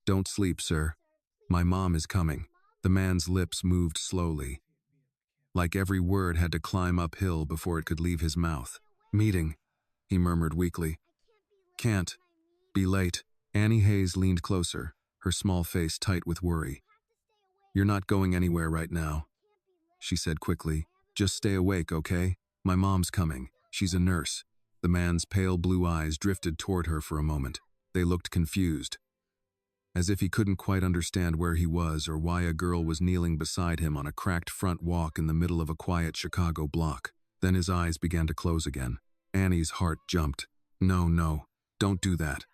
Don't sleep, sir. My mom is coming. The man's lips moved slowly, like every word had to climb uphill before it could leave his mouth. Meeting, he murmured weakly. Can't. Be late. Annie Hayes leaned closer, her small face tight with worry. You're not going anywhere right now, she said quickly. Just stay awake, okay? My mom's coming. She's a nurse. The man's pale blue eyes drifted toward her for a moment. They looked confused, as if he couldn't quite understand where he was or why a girl was kneeling beside him on a cracked front walk in the middle of a quiet Chicago block. Then his eyes began to close again. Annie's heart jumped. No, don't do that,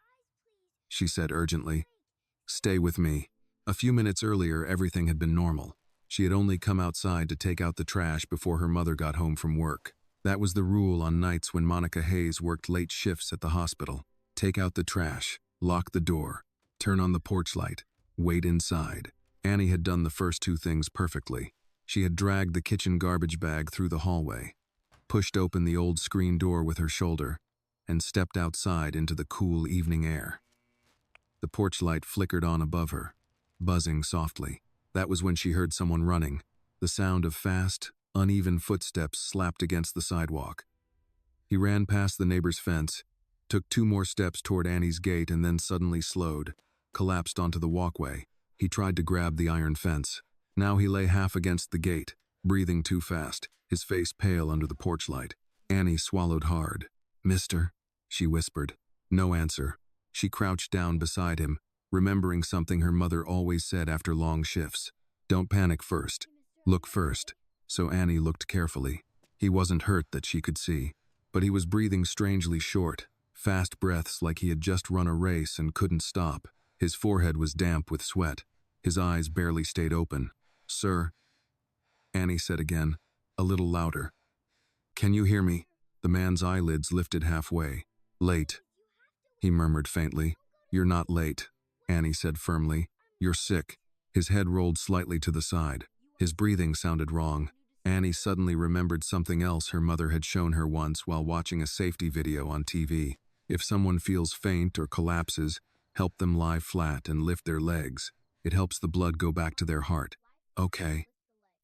she said urgently. Stay with me. A few minutes earlier, everything had been normal. She had only come outside to take out the trash before her mother got home from work. That was the rule on nights when Monica Hayes worked late shifts at the hospital. Take out the trash, lock the door, turn on the porch light, wait inside. Annie had done the first two things perfectly. She had dragged the kitchen garbage bag through the hallway, pushed open the old screen door with her shoulder, and stepped outside into the cool evening air. The porch light flickered on above her, buzzing softly. That was when she heard someone running. The sound of fast, uneven footsteps slapped against the sidewalk. He ran past the neighbor's fence, took 2 more steps toward Annie's gate, and then suddenly slowed, collapsed onto the walkway. He tried to grab the iron fence. Now he lay half against the gate, breathing too fast, his face pale under the porch light. Annie swallowed hard. Mister, she whispered. No answer. She crouched down beside him, remembering something her mother always said after long shifts. Don't panic first. Look first. So Annie looked carefully. He wasn't hurt that she could see, but he was breathing strangely short, fast breaths like he had just run a race and couldn't stop. His forehead was damp with sweat. His eyes barely stayed open. Sir, Annie said again, a little louder. Can you hear me? The man's eyelids lifted halfway. Late, he murmured faintly. You're not late, Annie said firmly. You're sick. His head rolled slightly to the side. His breathing sounded wrong. Annie suddenly remembered something else her mother had shown her once while watching a safety video on TV. If someone feels faint or collapses, help them lie flat and lift their legs. It helps the blood go back to their heart. Okay,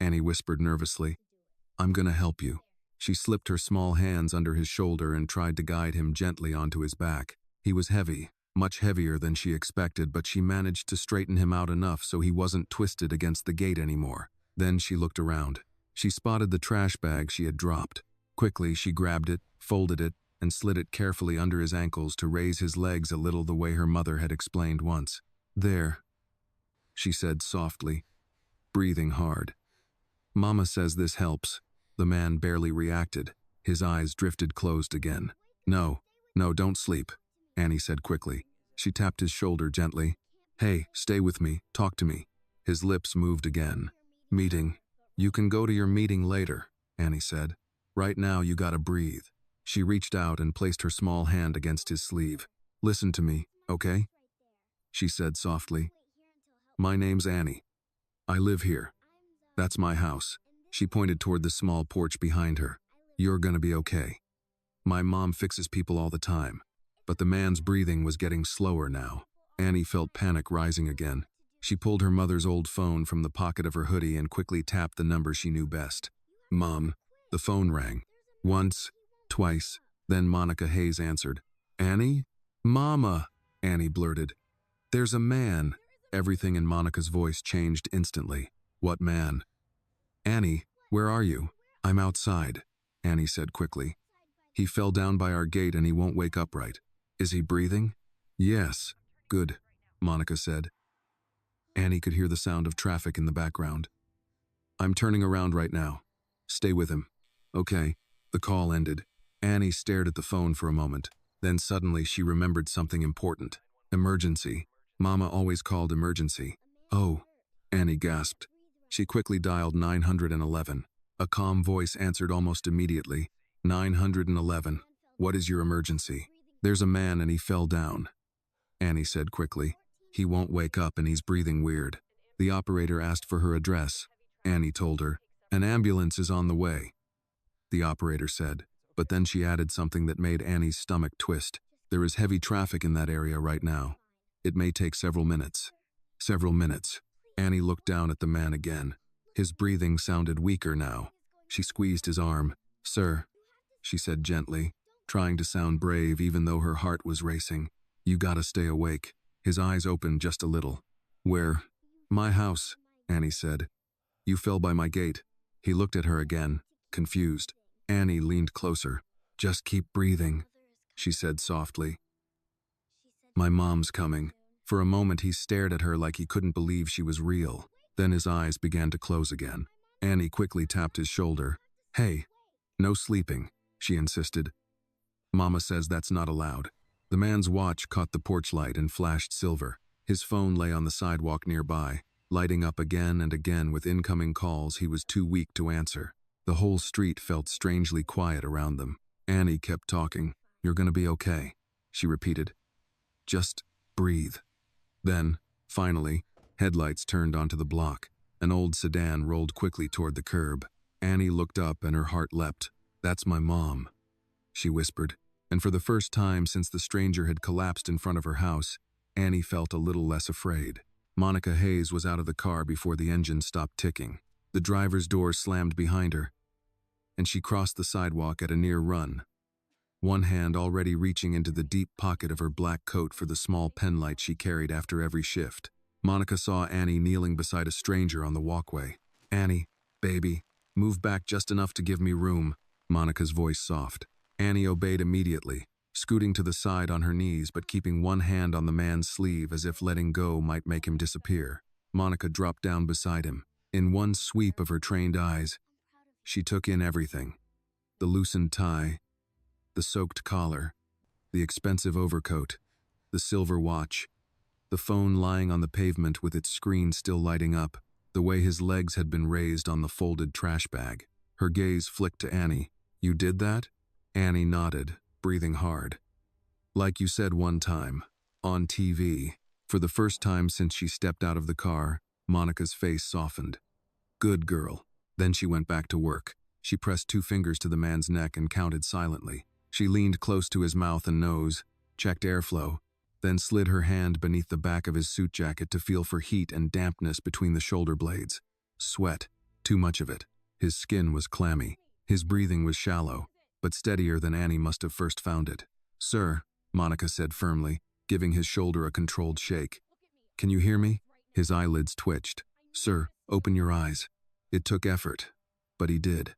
Annie whispered nervously. I'm gonna help you. She slipped her small hands under his shoulder and tried to guide him gently onto his back. He was heavy, much heavier than she expected, but she managed to straighten him out enough so he wasn't twisted against the gate anymore. Then she looked around. She spotted the trash bag she had dropped. Quickly, she grabbed it, folded it, and slid it carefully under his ankles to raise his legs a little the way her mother had explained once. There, she said softly, breathing hard. Mama says this helps. The man barely reacted. His eyes drifted closed again. No, don't sleep, Annie said quickly. She tapped his shoulder gently. Hey, stay with me, talk to me. His lips moved again. Meeting. You can go to your meeting later, Annie said. Right now you gotta breathe. She reached out and placed her small hand against his sleeve. Listen to me, okay? She said softly. My name's Annie. I live here. That's my house. She pointed toward the small porch behind her. You're gonna be okay. My mom fixes people all the time. But the man's breathing was getting slower now. Annie felt panic rising again. She pulled her mother's old phone from the pocket of her hoodie and quickly tapped the number she knew best. Mom. The phone rang. Once, twice, then Monica Hayes answered. Annie? Mama, Annie blurted. There's a man. Everything in Monica's voice changed instantly. What man? Annie, where are you? I'm outside, Annie said quickly. He fell down by our gate and he won't wake up right. Is he breathing? Yes. Good, Monica said. Annie could hear the sound of traffic in the background. I'm turning around right now. Stay with him. Okay. The call ended. Annie stared at the phone for a moment. Then suddenly she remembered something important. Emergency. Mama always called emergency. Oh, Annie gasped. She quickly dialed 911. A calm voice answered almost immediately. 911. What is your emergency? There's a man and he fell down, Annie said quickly. He won't wake up and he's breathing weird. The operator asked for her address. Annie told her. An ambulance is on the way, the operator said. But then she added something that made Annie's stomach twist. There is heavy traffic in that area right now. It may take several minutes. Several minutes. Annie looked down at the man again. His breathing sounded weaker now. She squeezed his arm. "Sir," she said gently, trying to sound brave even though her heart was racing. "You gotta stay awake." His eyes opened just a little. "Where?" "My house," Annie said. "You fell by my gate." He looked at her again, confused. Annie leaned closer. "Just keep breathing," she said softly. "My mom's coming." For a moment he stared at her like he couldn't believe she was real. Then his eyes began to close again. Annie quickly tapped his shoulder. "Hey, no sleeping," she insisted. "Mama says that's not allowed." The man's watch caught the porch light and flashed silver. His phone lay on the sidewalk nearby, lighting up again and again with incoming calls he was too weak to answer. The whole street felt strangely quiet around them. Annie kept talking. "You're gonna be okay," she repeated. "Just breathe." Then, finally, headlights turned onto the block. An old sedan rolled quickly toward the curb. Annie looked up and her heart leapt. "That's my mom," she whispered. And for the first time since the stranger had collapsed in front of her house, Annie felt a little less afraid. Monica Hayes was out of the car before the engine stopped ticking. The driver's door slammed behind her, and she crossed the sidewalk at a near run, one hand already reaching into the deep pocket of her black coat for the small pen light she carried after every shift. Monica saw Annie kneeling beside a stranger on the walkway. "Annie, baby, move back just enough to give me room," Monica's voice soft. Annie obeyed immediately, scooting to the side on her knees but keeping one hand on the man's sleeve as if letting go might make him disappear. Monica dropped down beside him. In one sweep of her trained eyes, she took in everything. The loosened tie, the soaked collar, the expensive overcoat, the silver watch, the phone lying on the pavement with its screen still lighting up, the way his legs had been raised on the folded trash bag. Her gaze flicked to Annie. "You did that?" Annie nodded, breathing hard. "Like you said one time, on TV." For the first time since she stepped out of the car, Monica's face softened. "Good girl." Then she went back to work. She pressed 2 fingers to the man's neck and counted silently. She leaned close to his mouth and nose, checked airflow, then slid her hand beneath the back of his suit jacket to feel for heat and dampness between the shoulder blades. Sweat, too much of it. His skin was clammy. His breathing was shallow, but steadier than Annie must have first found it. "Sir," Monica said firmly, giving his shoulder a controlled shake. "Can you hear me?" His eyelids twitched. "Sir, open your eyes." It took effort, but he did.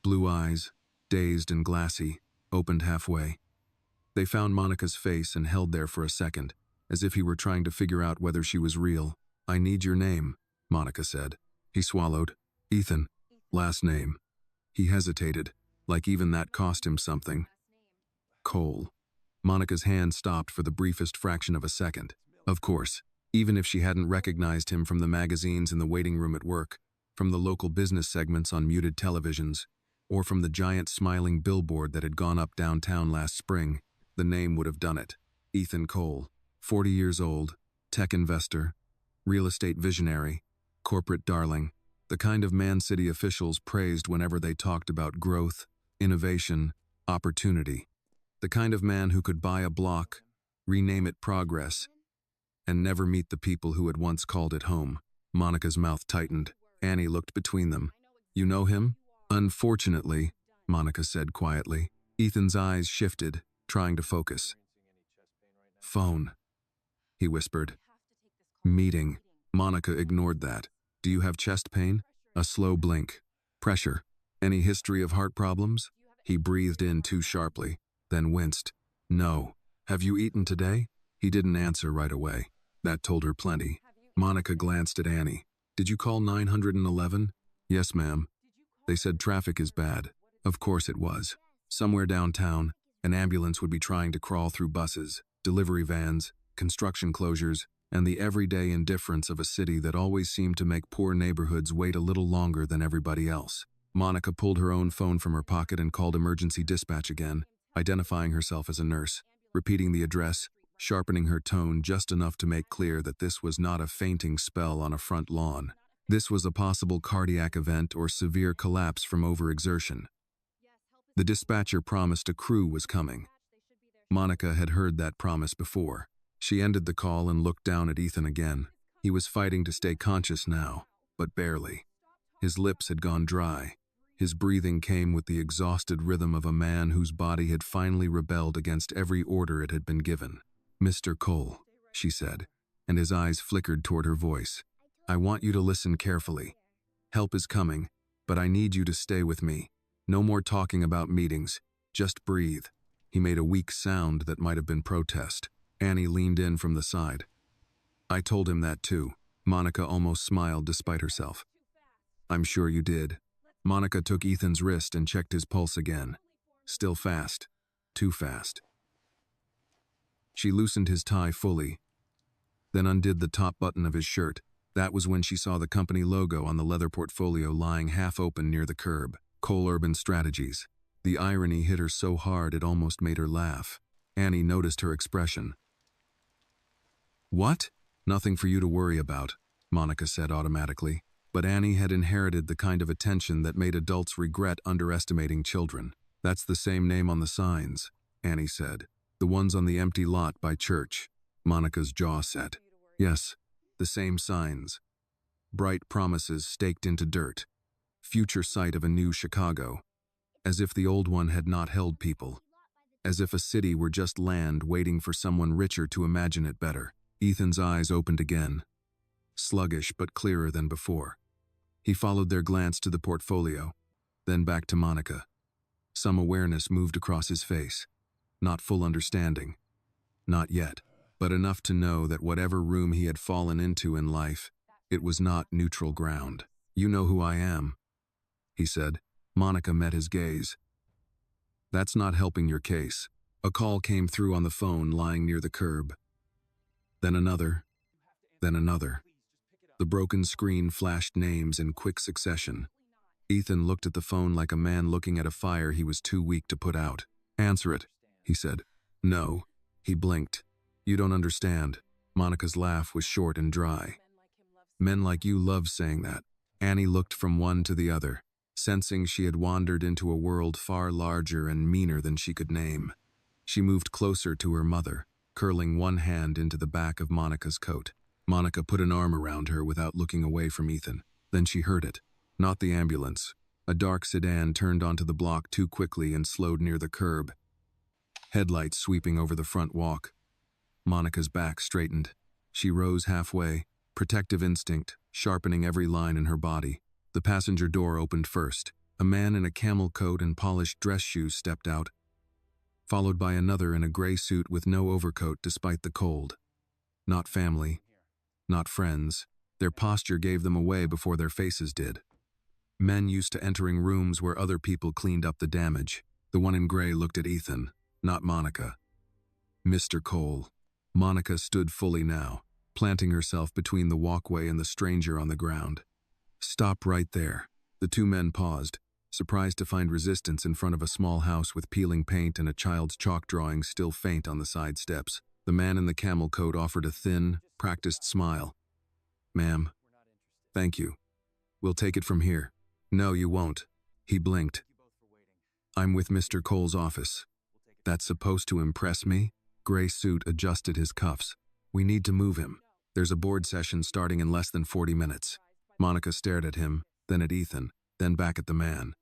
Blue eyes, dazed and glassy, opened halfway. They found Monica's face and held there for a second, as if he were trying to figure out whether she was real. "I need your name," Monica said. He swallowed. "Ethan. Last name." He hesitated, like even that cost him something. "Cole." Monica's hand stopped for the briefest fraction of a second. Of course, even if she hadn't recognized him from the magazines in the waiting room at work, from the local business segments on muted televisions, or from the giant smiling billboard that had gone up downtown last spring, the name would have done it. Ethan Cole, 40 years old, tech investor, real estate visionary, corporate darling, the kind of man city officials praised whenever they talked about growth, innovation, opportunity. The kind of man who could buy a block, rename it Progress, and never meet the people who had once called it home. Monica's mouth tightened. Annie looked between them. "You know him?" "Unfortunately," Monica said quietly. Ethan's eyes shifted, trying to focus. "Phone," he whispered. "Meeting." Monica ignored that. "Do you have chest pain?" A slow blink. "Pressure. Any history of heart problems?" He breathed in too sharply, then winced. "No." "Have you eaten today?" He didn't answer right away. That told her plenty. Monica glanced at Annie. "Did you call 911? "Yes, ma'am. They said traffic is bad." Of course it was. Somewhere downtown, an ambulance would be trying to crawl through buses, delivery vans, construction closures, and the everyday indifference of a city that always seemed to make poor neighborhoods wait a little longer than everybody else. Monica pulled her own phone from her pocket and called emergency dispatch again, identifying herself as a nurse, repeating the address, sharpening her tone just enough to make clear that this was not a fainting spell on a front lawn. This was a possible cardiac event or severe collapse from overexertion. The dispatcher promised a crew was coming. Monica had heard that promise before. She ended the call and looked down at Ethan again. He was fighting to stay conscious now, but barely. His lips had gone dry. His breathing came with the exhausted rhythm of a man whose body had finally rebelled against every order it had been given. "Mr. Cole," she said, and his eyes flickered toward her voice. "I want you to listen carefully. Help is coming, but I need you to stay with me. No more talking about meetings. Just breathe." He made a weak sound that might have been protest. Annie leaned in from the side. "I told him that too." Monica almost smiled despite herself. "I'm sure you did." Monica took Ethan's wrist and checked his pulse again. Still fast. Too fast. She loosened his tie fully, then undid the top button of his shirt. That was when she saw the company logo on the leather portfolio lying half open near the curb. Cole Urban Strategies. The irony hit her so hard it almost made her laugh. Annie noticed her expression. "What?" "Nothing for you to worry about," Monica said automatically. But Annie had inherited the kind of attention that made adults regret underestimating children. "That's the same name on the signs," Annie said. "The ones on the empty lot by church." Monica's jaw set. "Yes, the same signs. Bright promises staked into dirt. Future site of a new Chicago. As if the old one had not held people. As if a city were just land waiting for someone richer to imagine it better." Ethan's eyes opened again. Sluggish but clearer than before. He followed their glance to the portfolio, then back to Monica. Some awareness moved across his face. Not full understanding. Not yet, but enough to know that whatever room he had fallen into in life, it was not neutral ground. "You know who I am," he said. Monica met his gaze. "That's not helping your case." A call came through on the phone lying near the curb. Then another. Then another. The broken screen flashed names in quick succession. Ethan looked at the phone like a man looking at a fire he was too weak to put out. "Answer it," he said. "No." He blinked. "You don't understand." Monica's laugh was short and dry. "Men like you love saying that." Annie looked from one to the other, sensing she had wandered into a world far larger and meaner than she could name. She moved closer to her mother, curling one hand into the back of Monica's coat. Monica put an arm around her without looking away from Ethan. Then she heard it. Not the ambulance. A dark sedan turned onto the block too quickly and slowed near the curb. Headlights sweeping over the front walk. Monica's back straightened. She rose halfway, protective instinct, sharpening every line in her body. The passenger door opened first. A man in a camel coat and polished dress shoes stepped out, followed by another in a gray suit with no overcoat despite the cold. Not family. Not friends. Their posture gave them away before their faces did. Men used to entering rooms where other people cleaned up the damage. The one in gray looked at Ethan, not Monica. "Mr. Cole." Monica stood fully now, planting herself between the walkway and the stranger on the ground. "Stop right there." The two men paused, surprised to find resistance in front of a small house with peeling paint and a child's chalk drawing still faint on the side steps. The man in the camel coat offered a thin, practiced smile. "Ma'am, thank you. We'll take it from here." "No, you won't." He blinked. "I'm with Mr. Cole's office." "That's supposed to impress me?" Gray suit adjusted his cuffs. "We need to move him. There's a board session starting in less than 40 minutes. Monica stared at him, then at Ethan, then back at the man.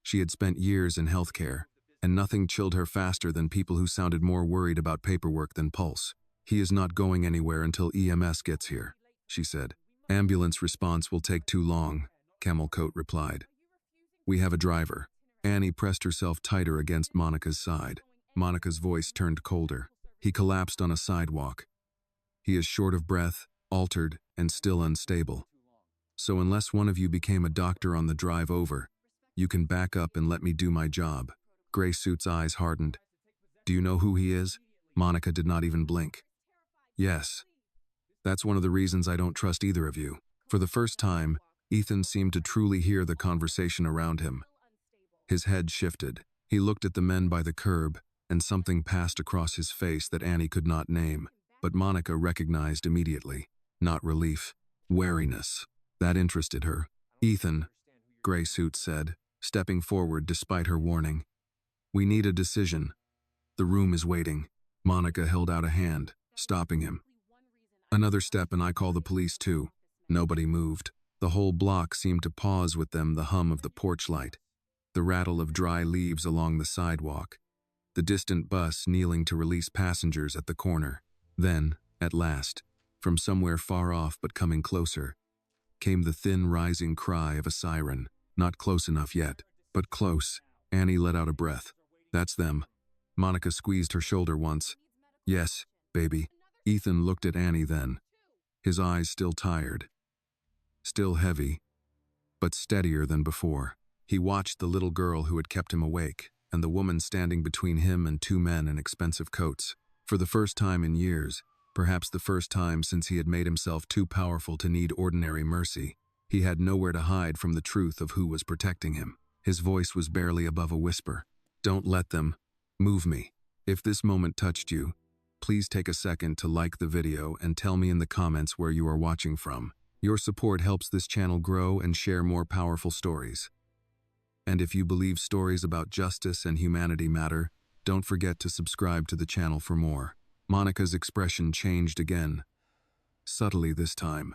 She had spent years in healthcare, and nothing chilled her faster than people who sounded more worried about paperwork than pulse. "He is not going anywhere until EMS gets here," she said. "Ambulance response will take too long," Camel Coat replied. "We have a driver." Annie pressed herself tighter against Monica's side. Monica's voice turned colder. "He collapsed on a sidewalk. He is short of breath, altered, and still unstable. So unless one of you became a doctor on the drive over, you can back up and let me do my job." Gray suit's eyes hardened. "Do you know who he is?" Monica did not even blink. "Yes. That's one of the reasons I don't trust either of you." For the first time, Ethan seemed to truly hear the conversation around him. His head shifted. He looked at the men by the curb, and something passed across his face that Annie could not name, but Monica recognized immediately. Not relief, wariness. That interested her. "Ethan," Gray suit said, stepping forward despite her warning. "We need a decision. The room is waiting." Monica held out a hand, stopping him. Another step and I call the police too. Nobody moved. The whole block seemed to pause with them, the hum of the porch light, the rattle of dry leaves along the sidewalk, the distant bus kneeling to release passengers at the corner. Then, at last, from somewhere far off but coming closer, came the thin rising cry of a siren. Not close enough yet, but close. Annie let out a breath. That's them. Monica squeezed her shoulder once. Yes, baby. Ethan looked at Annie then, his eyes still tired, still heavy, but steadier than before. He watched the little girl who had kept him awake, and the woman standing between him and two men in expensive coats. For the first time in years, perhaps the first time since he had made himself too powerful to need ordinary mercy, he had nowhere to hide from the truth of who was protecting him. His voice was barely above a whisper. Don't let them move me. If this moment touched you, please take a second to like the video and tell me in the comments where you are watching from. Your support helps this channel grow and share more powerful stories. And if you believe stories about justice and humanity matter, don't forget to subscribe to the channel for more. Monica's expression changed again. Subtly this time.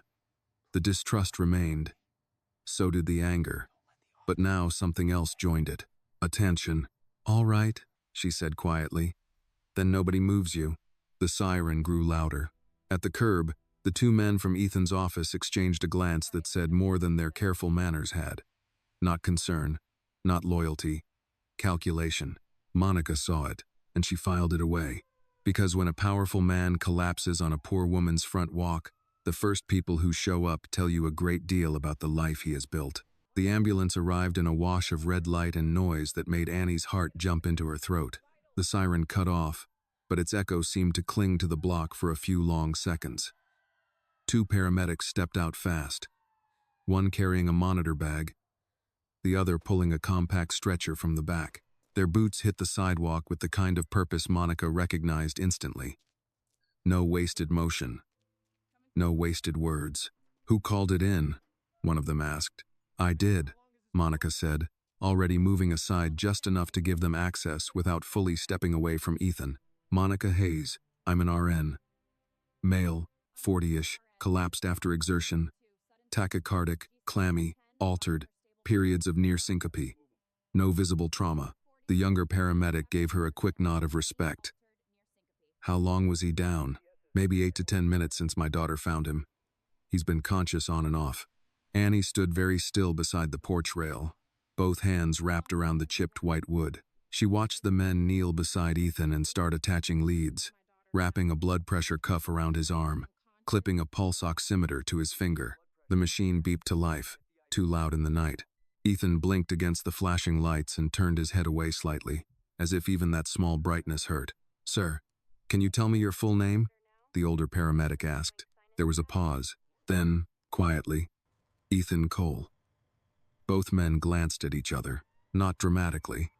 The distrust remained. So did the anger. But now something else joined it. Attention. All right, she said quietly. Then nobody moves you. The siren grew louder. At the curb, the two men from Ethan's office exchanged a glance that said more than their careful manners had. Not concern, not loyalty, calculation. Monica saw it, and she filed it away. Because when a powerful man collapses on a poor woman's front walk, the first people who show up tell you a great deal about the life he has built. The ambulance arrived in a wash of red light and noise that made Annie's heart jump into her throat. The siren cut off, but its echo seemed to cling to the block for a few long seconds. Two paramedics stepped out fast, one carrying a monitor bag, the other pulling a compact stretcher from the back. Their boots hit the sidewalk with the kind of purpose Monica recognized instantly. No wasted motion. No wasted words. Who called it in? One of them asked. I did, Monica said, already moving aside just enough to give them access without fully stepping away from Ethan. Monica Hayes, I'm an RN. Male, 40-ish, collapsed after exertion. Tachycardic, clammy, altered, periods of near syncope. No visible trauma. The younger paramedic gave her a quick nod of respect. How long was he down? Maybe 8 to 10 minutes since my daughter found him. He's been conscious on and off. Annie stood very still beside the porch rail, both hands wrapped around the chipped white wood. She watched the men kneel beside Ethan and start attaching leads, wrapping a blood pressure cuff around his arm, clipping a pulse oximeter to his finger. The machine beeped to life, too loud in the night. Ethan blinked against the flashing lights and turned his head away slightly, as if even that small brightness hurt. Sir, can you tell me your full name? The older paramedic asked. There was a pause. Then, quietly, Ethan Cole. Both men glanced at each other, not dramatically.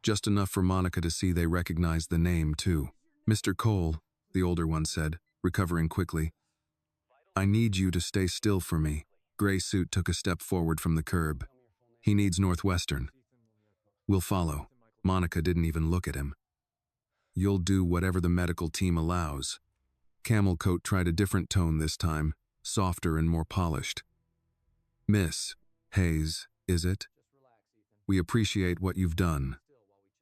Just enough for Monica to see they recognized the name, too. Mr. Cole, the older one said, recovering quickly. I need you to stay still for me. Gray suit took a step forward from the curb. He needs Northwestern. We'll follow. Monica didn't even look at him. You'll do whatever the medical team allows. Camel Coat tried a different tone this time, softer and more polished. Miss Hayes, is it? We appreciate what you've done.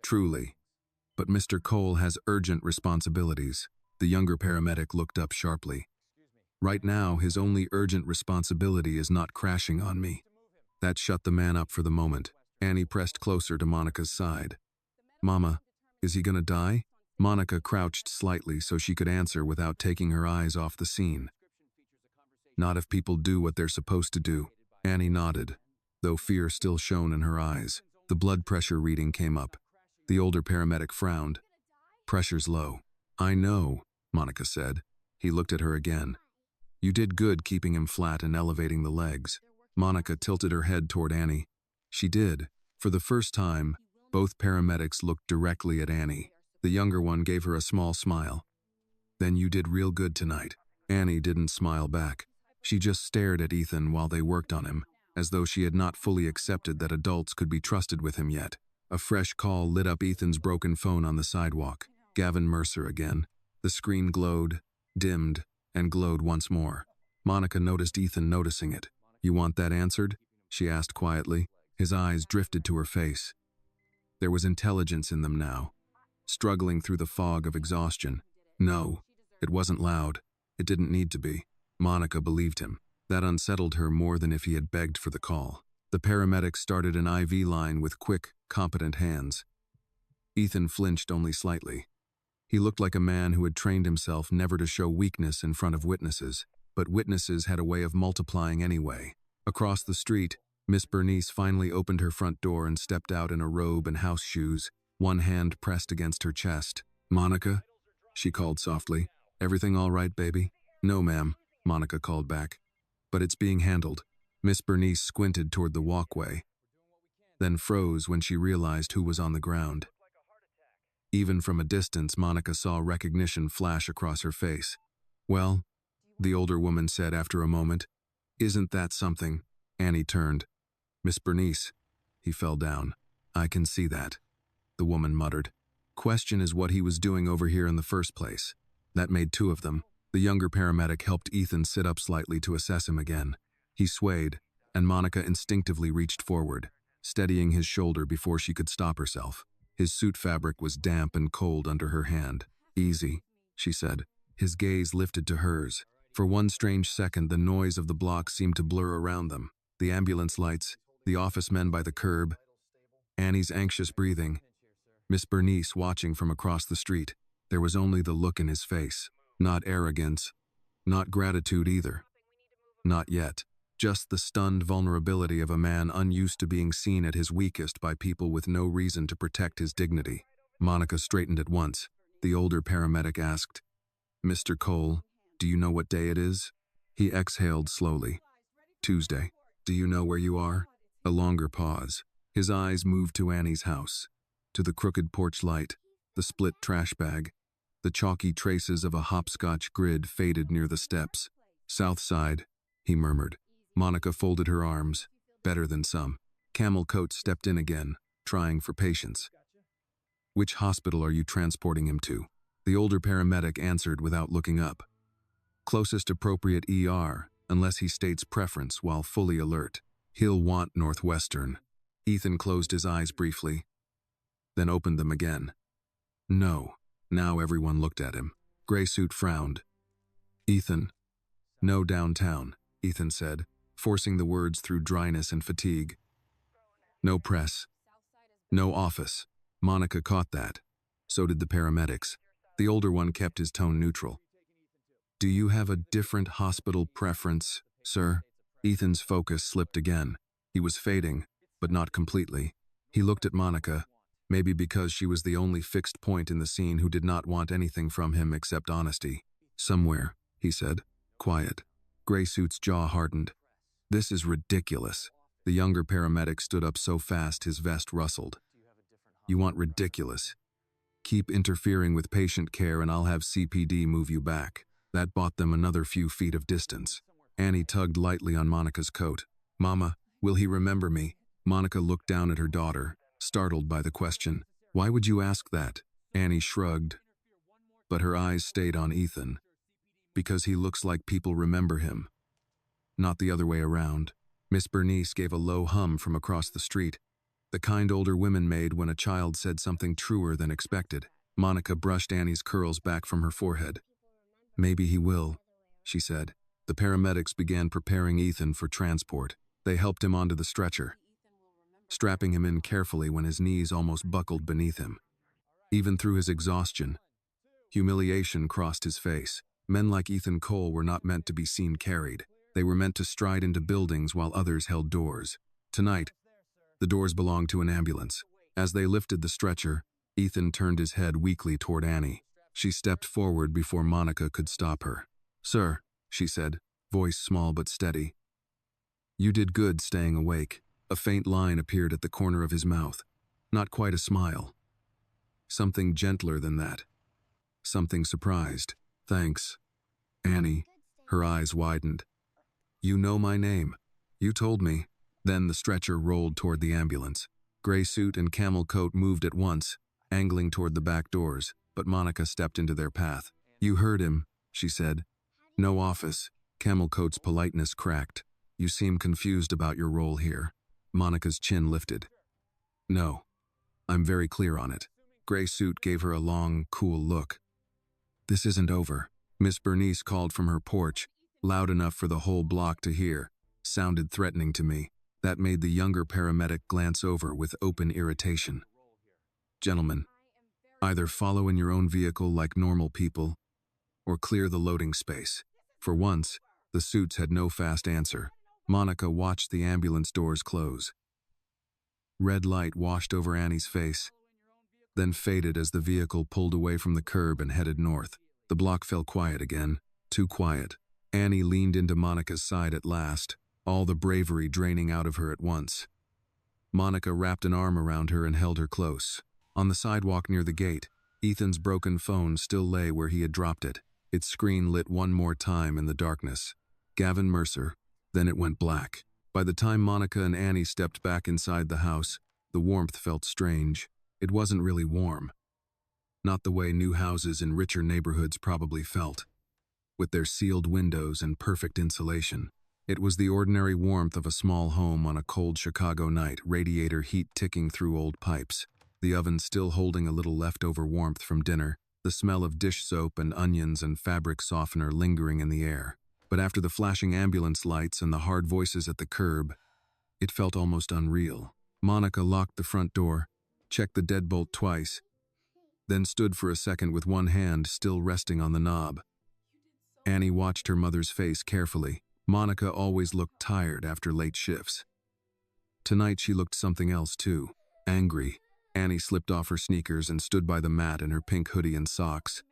Truly. But Mr. Cole has urgent responsibilities. The younger paramedic looked up sharply. Right now, his only urgent responsibility is not crashing on me. That shut the man up for the moment. Annie pressed closer to Monica's side. Mama, is he gonna die? Monica crouched slightly so she could answer without taking her eyes off the scene. Not if people do what they're supposed to do. Annie nodded, though fear still shone in her eyes. The blood pressure reading came up. The older paramedic frowned. Pressure's low. I know, Monica said. He looked at her again. You did good keeping him flat and elevating the legs. Monica tilted her head toward Annie. She did. For the first time, both paramedics looked directly at Annie. The younger one gave her a small smile. Then you did real good tonight. Annie didn't smile back. She just stared at Ethan while they worked on him, as though she had not fully accepted that adults could be trusted with him yet. A fresh call lit up Ethan's broken phone on the sidewalk. Gavin Mercer again. The screen glowed, dimmed, and glowed once more. Monica noticed Ethan noticing it. "You want that answered?" she asked quietly. His eyes drifted to her face. There was intelligence in them now, struggling through the fog of exhaustion. No, it wasn't loud. It didn't need to be. Monica believed him. That unsettled her more than if he had begged for the call. The paramedic started an IV line with quick, competent hands. Ethan flinched only slightly. He looked like a man who had trained himself never to show weakness in front of witnesses, but witnesses had a way of multiplying anyway. Across the street, Miss Bernice finally opened her front door and stepped out in a robe and house shoes, one hand pressed against her chest. "Monica?" she called softly. "Everything all right, baby?" "No, ma'am," Monica called back. "But it's being handled." Miss Bernice squinted toward the walkway, then froze when she realized who was on the ground. Even from a distance, Monica saw recognition flash across her face. "Well," the older woman said after a moment. "Isn't that something?" Annie turned. "Miss Bernice." He fell down. "I can see that," the woman muttered. "Question is what he was doing over here in the first place." That made two of them. The younger paramedic helped Ethan sit up slightly to assess him again. He swayed, and Monica instinctively reached forward, steadying his shoulder before she could stop herself. His suit fabric was damp and cold under her hand. "Easy," she said. His gaze lifted to hers. For one strange second, the noise of the block seemed to blur around them. The ambulance lights, the office men by the curb, Annie's anxious breathing, Miss Bernice watching from across the street. There was only the look in his face. Not arrogance, not gratitude either. Not yet. Just the stunned vulnerability of a man unused to being seen at his weakest by people with no reason to protect his dignity. Monica straightened at once. The older paramedic asked, "Mr. Cole, do you know what day it is?" He exhaled slowly. "Tuesday. Do you know where you are?" A longer pause. His eyes moved to Annie's house, to the crooked porch light, the split trash bag. The chalky traces of a hopscotch grid faded near the steps. "South side," he murmured. Monica folded her arms. "Better than some." Camel Coat stepped in again, trying for patience. "Which hospital are you transporting him to?" The older paramedic answered without looking up. "Closest appropriate ER, unless he states preference while fully alert. He'll want Northwestern." Ethan closed his eyes briefly, then opened them again. "No." Now everyone looked at him. Gray Suit frowned. "Ethan." "No downtown," Ethan said, forcing the words through dryness and fatigue. "No press. No office." Monica caught that. So did the paramedics. The older one kept his tone neutral. "Do you have a different hospital preference, sir?" Ethan's focus slipped again. He was fading, but not completely. He looked at Monica, maybe because she was the only fixed point in the scene who did not want anything from him except honesty. "Somewhere," he said, quiet. Gray Suit's jaw hardened. "This is ridiculous." The younger paramedic stood up so fast his vest rustled. "You want ridiculous? Keep interfering with patient care and I'll have CPD move you back." That bought them another few feet of distance. Annie tugged lightly on Monica's coat. "Mama, will he remember me?" Monica looked down at her daughter, startled by the question. "Why would you ask that?" Annie shrugged, but her eyes stayed on Ethan. "Because he looks like people remember him. Not the other way around." Miss Bernice gave a low hum from across the street, the kind older women made when a child said something truer than expected. Monica brushed Annie's curls back from her forehead. "Maybe he will," she said. The paramedics began preparing Ethan for transport. They helped him onto the stretcher, strapping him in carefully when his knees almost buckled beneath him. Even through his exhaustion, humiliation crossed his face. Men like Ethan Cole were not meant to be seen carried. They were meant to stride into buildings while others held doors. Tonight, the doors belonged to an ambulance. As they lifted the stretcher, Ethan turned his head weakly toward Annie. She stepped forward before Monica could stop her. "Sir," she said, voice small but steady. "You did good staying awake." A faint line appeared at the corner of his mouth. Not quite a smile. Something gentler than that. Something surprised. "Thanks." "Annie," her eyes widened. "You know my name. You told me." Then the stretcher rolled toward the ambulance. Gray Suit and Camel Coat moved at once, angling toward the back doors, but Monica stepped into their path. "You heard him," she said. No office. Camel Coat's politeness cracked. You seem confused about your role here. Monica's chin lifted. No. I'm very clear on it. Gray suit gave her a long, cool look. This isn't over. Miss Bernice called from her porch, loud enough for the whole block to hear. Sounded threatening to me. That made the younger paramedic glance over with open irritation. Gentlemen, either follow in your own vehicle like normal people, or clear the loading space. For once, the suits had no fast answer. Monica watched the ambulance doors close. Red light washed over Annie's face, then faded as the vehicle pulled away from the curb and headed north. The block fell quiet again, too quiet. Annie leaned into Monica's side at last, all the bravery draining out of her at once. Monica wrapped an arm around her and held her close. On the sidewalk near the gate, Ethan's broken phone still lay where he had dropped it. Its screen lit one more time in the darkness. Gavin Mercer. Then it went black. By the time Monica and Annie stepped back inside the house, the warmth felt strange. It wasn't really warm. Not the way new houses in richer neighborhoods probably felt, with their sealed windows and perfect insulation. It was the ordinary warmth of a small home on a cold Chicago night, radiator heat ticking through old pipes, the oven still holding a little leftover warmth from dinner, the smell of dish soap and onions and fabric softener lingering in the air. But after the flashing ambulance lights and the hard voices at the curb, it felt almost unreal. Monica locked the front door, checked the deadbolt twice, then stood for a second with one hand still resting on the knob. Annie watched her mother's face carefully. Monica always looked tired after late shifts. Tonight she looked something else too, angry. Annie slipped off her sneakers and stood by the mat in her pink hoodie and socks.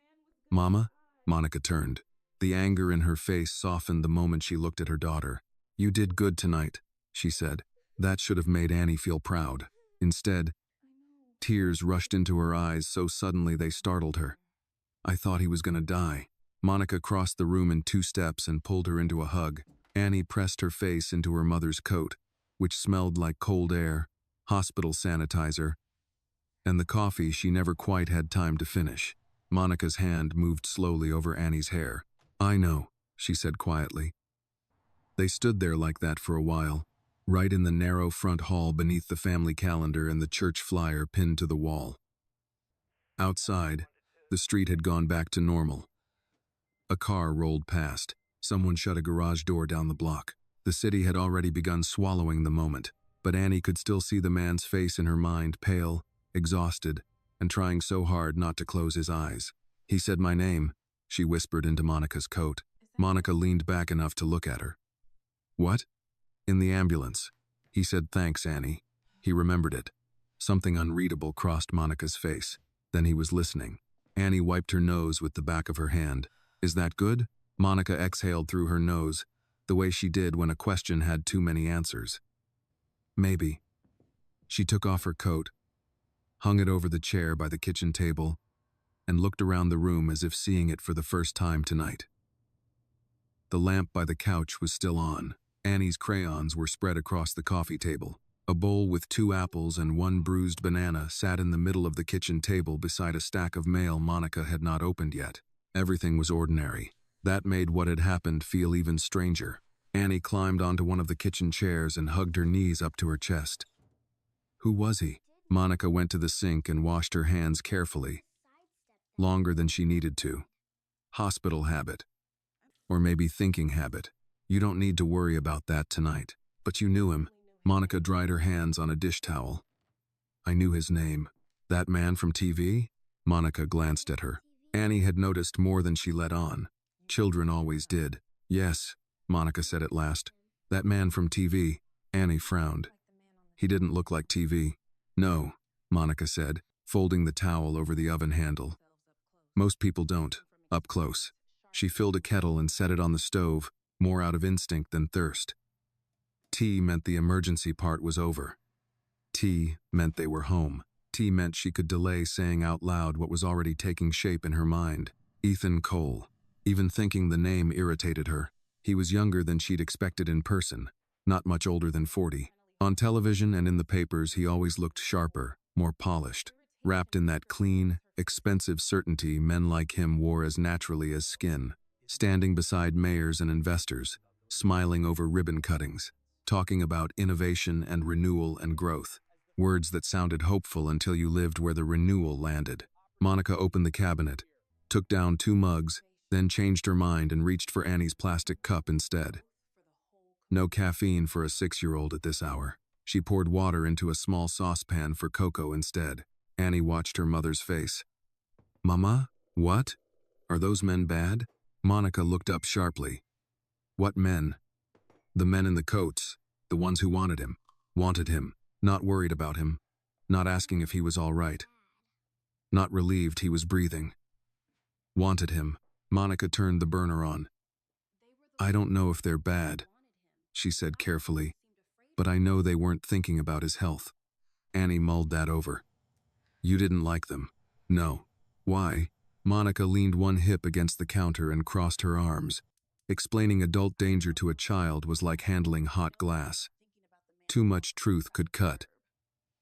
Mama? Monica turned. The anger in her face softened the moment she looked at her daughter. You did good tonight, she said. That should have made Annie feel proud. Instead, tears rushed into her eyes so suddenly they startled her. I thought he was going to die. Monica crossed the room in 2 steps and pulled her into a hug. Annie pressed her face into her mother's coat, which smelled like cold air, hospital sanitizer, and the coffee she never quite had time to finish. Monica's hand moved slowly over Annie's hair. I know, she said quietly. They stood there like that for a while, right in the narrow front hall beneath the family calendar and the church flyer pinned to the wall. Outside, the street had gone back to normal. A car rolled past. Someone shut a garage door down the block. The city had already begun swallowing the moment, but Annie could still see the man's face in her mind, pale, exhausted, and trying so hard not to close his eyes. He said my name, she whispered into Monica's coat. Monica leaned back enough to look at her. What? In the ambulance. He said thanks, Annie. He remembered it. Something unreadable crossed Monica's face. Then he was listening. Annie wiped her nose with the back of her hand. Is that good? Monica exhaled through her nose, the way she did when a question had too many answers. Maybe. She took off her coat, hung it over the chair by the kitchen table, and looked around the room as if seeing it for the first time tonight. The lamp by the couch was still on. Annie's crayons were spread across the coffee table. A bowl with 2 apples and 1 bruised banana sat in the middle of the kitchen table beside a stack of mail Monica had not opened yet. Everything was ordinary. That made what had happened feel even stranger. Annie climbed onto one of the kitchen chairs and hugged her knees up to her chest. Who was he? Monica went to the sink and washed her hands carefully, longer than she needed to. Hospital habit. Or maybe thinking habit. You don't need to worry about that tonight. But you knew him. Monica dried her hands on a dish towel. I knew his name. That man from TV? Monica glanced at her. Annie had noticed more than she let on. Children always did. Yes, Monica said at last. That man from TV. Annie frowned. He didn't look like TV. No, Monica said, folding the towel over the oven handle. Most people don't, up close. She filled a kettle and set it on the stove, more out of instinct than thirst. Tea meant the emergency part was over. Tea meant they were home. Tea meant she could delay saying out loud what was already taking shape in her mind. Ethan Cole. Even thinking the name irritated her. He was younger than she'd expected in person, not much older than 40. On television and in the papers, he always looked sharper, more polished, wrapped in that clean, expensive certainty men like him wore as naturally as skin. standing beside mayors and investors, smiling over ribbon cuttings, talking about innovation and renewal and growth. Words that sounded hopeful until you lived where the renewal landed. Monica opened the cabinet, took down 2 mugs, then changed her mind and reached for Annie's plastic cup instead. No caffeine for a 6-year-old at this hour. She poured water into a small saucepan for cocoa instead. Annie watched her mother's face. "Mama, what? Are those men bad?" Monica looked up sharply. "What men?" "The men in the coats, the ones who wanted him. Wanted him, not worried about him, not asking if he was all right, not relieved he was breathing. Wanted him." Monica turned the burner on. "I don't know if they're bad," she said carefully, "but I know they weren't thinking about his health." Annie mulled that over. "You didn't like them?" "No." "Why?" Monica leaned one hip against the counter and crossed her arms. Explaining adult danger to a child was like handling hot glass. Too much truth could cut.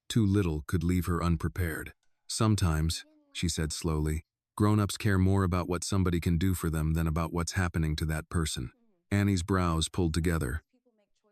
Too little could leave her unprepared. "Sometimes," she said slowly, "grown-ups care more about what somebody can do for them than about what's happening to that person." Annie's brows pulled together.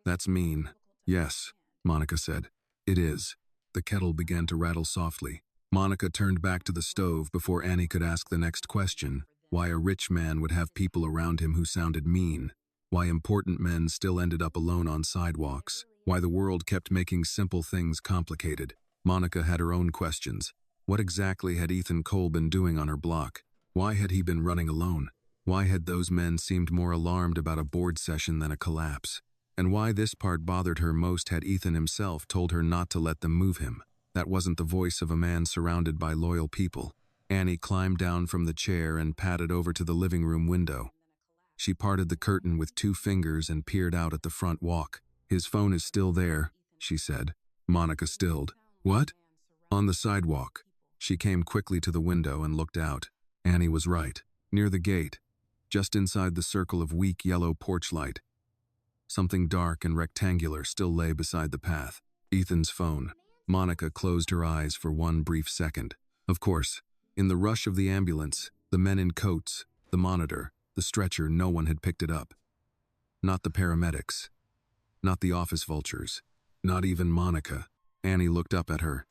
"That's mean." "Yes," Monica said. "It is." The kettle began to rattle softly. Monica turned back to the stove before Annie could ask the next question: why a rich man would have people around him who sounded mean, why important men still ended up alone on sidewalks, why the world kept making simple things complicated. Monica had her own questions. What exactly had Ethan Cole been doing on her block? Why had he been running alone? Why had those men seemed more alarmed about a board session than a collapse? And why this part bothered her most had Ethan himself told her not to let them move him. That wasn't the voice of a man surrounded by loyal people. Annie climbed down from the chair and padded over to the living room window. She parted the curtain with 2 fingers and peered out at the front walk. "His phone is still there," she said. Monica stilled. "What?" "On the sidewalk." She came quickly to the window and looked out. Annie was right. Near the gate, just inside the circle of weak yellow porch light, something dark and rectangular still lay beside the path. Ethan's phone. Monica closed her eyes for one brief second. Of course, in the rush of the ambulance, the men in coats, the monitor, the stretcher, no one had picked it up. Not the paramedics. Not the office vultures. Not even Monica. Annie looked up at her.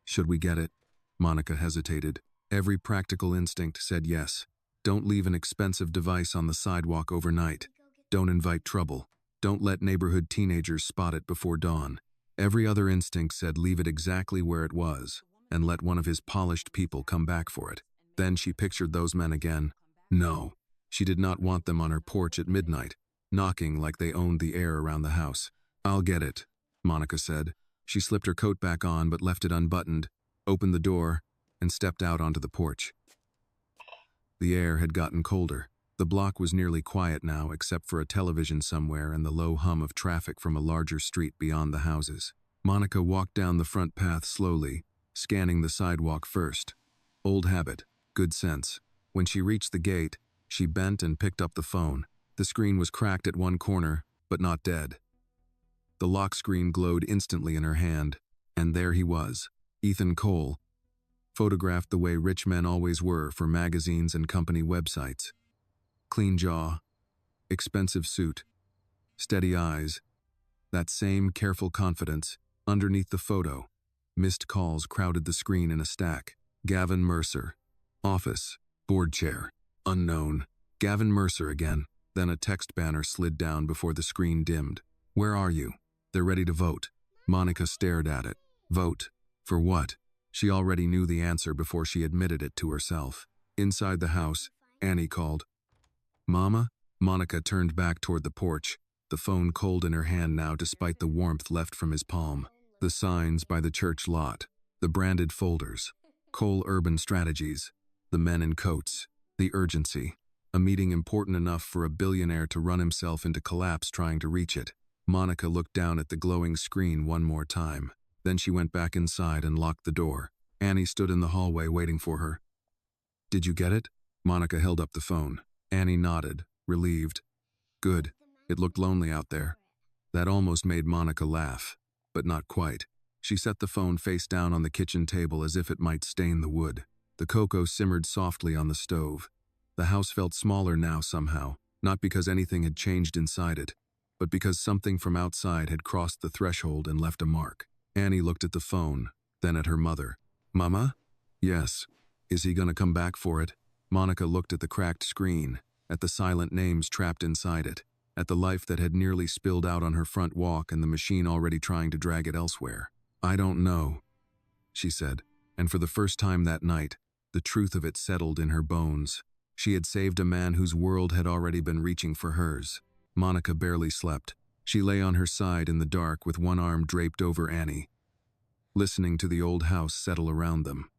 "Should we get it?" Monica hesitated. Every practical instinct said yes. Don't leave an expensive device on the sidewalk overnight. Don't invite trouble. Don't let neighborhood teenagers spot it before dawn. Every other instinct said leave it exactly where it was, and let one of his polished people come back for it. Then she pictured those men again. No, she did not want them on her porch at midnight, knocking like they owned the air around the house. "I'll get it," Monica said. She slipped her coat back on but left it unbuttoned, opened the door, and stepped out onto the porch. The air had gotten colder. The block was nearly quiet now except for a television somewhere and the low hum of traffic from a larger street beyond the houses. Monica walked down the front path slowly, scanning the sidewalk first. Old habit, good sense. When she reached the gate, she bent and picked up the phone. The screen was cracked at one corner, but not dead. The lock screen glowed instantly in her hand, and there he was, Ethan Cole, photographed the way rich men always were for magazines and company websites. Clean jaw, expensive suit, steady eyes, that same careful confidence. Underneath the photo, missed calls crowded the screen in a stack. Gavin Mercer. Office. Board chair. Unknown. Gavin Mercer again. Then a text banner slid down before the screen dimmed. "Where are you?" "They're ready to vote." Monica stared at it. Vote? For what? She already knew the answer before she admitted it to herself. Inside the house, Annie called. "Mama?" Monica turned back toward the porch, the phone cold in her hand now despite the warmth left from his palm. The signs by the church lot, the branded folders, Cole Urban Strategies, the men in coats, the urgency, a meeting important enough for a billionaire to run himself into collapse trying to reach it. Monica looked down at the glowing screen one more time. Then she went back inside and locked the door. Annie stood in the hallway waiting for her. "Did you get it?" Monica held up the phone. Annie nodded, relieved. "Good. It looked lonely out there." That almost made Monica laugh, but not quite. She set the phone face down on the kitchen table as if it might stain the wood. The cocoa simmered softly on the stove. The house felt smaller now somehow, not because anything had changed inside it, but because something from outside had crossed the threshold and left a mark. Annie looked at the phone, then at her mother. "Mama?" "Yes. Is he gonna come back for it?" Monica looked at the cracked screen, at the silent names trapped inside it, at the life that had nearly spilled out on her front walk and the machine already trying to drag it elsewhere. "I don't know," she said, and for the first time that night, the truth of it settled in her bones. She had saved a man whose world had already been reaching for hers. Monica barely slept. She lay on her side in the dark with one arm draped over Annie, listening to the old house settle around them.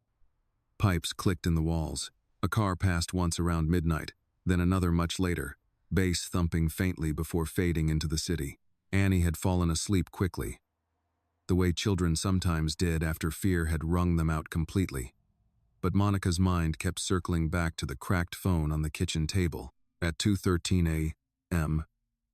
Pipes clicked in the walls. A car passed once around midnight, then another much later, bass thumping faintly before fading into the city. Annie had fallen asleep quickly, the way children sometimes did after fear had wrung them out completely. But Monica's mind kept circling back to the cracked phone on the kitchen table. At 2:13 a.m.,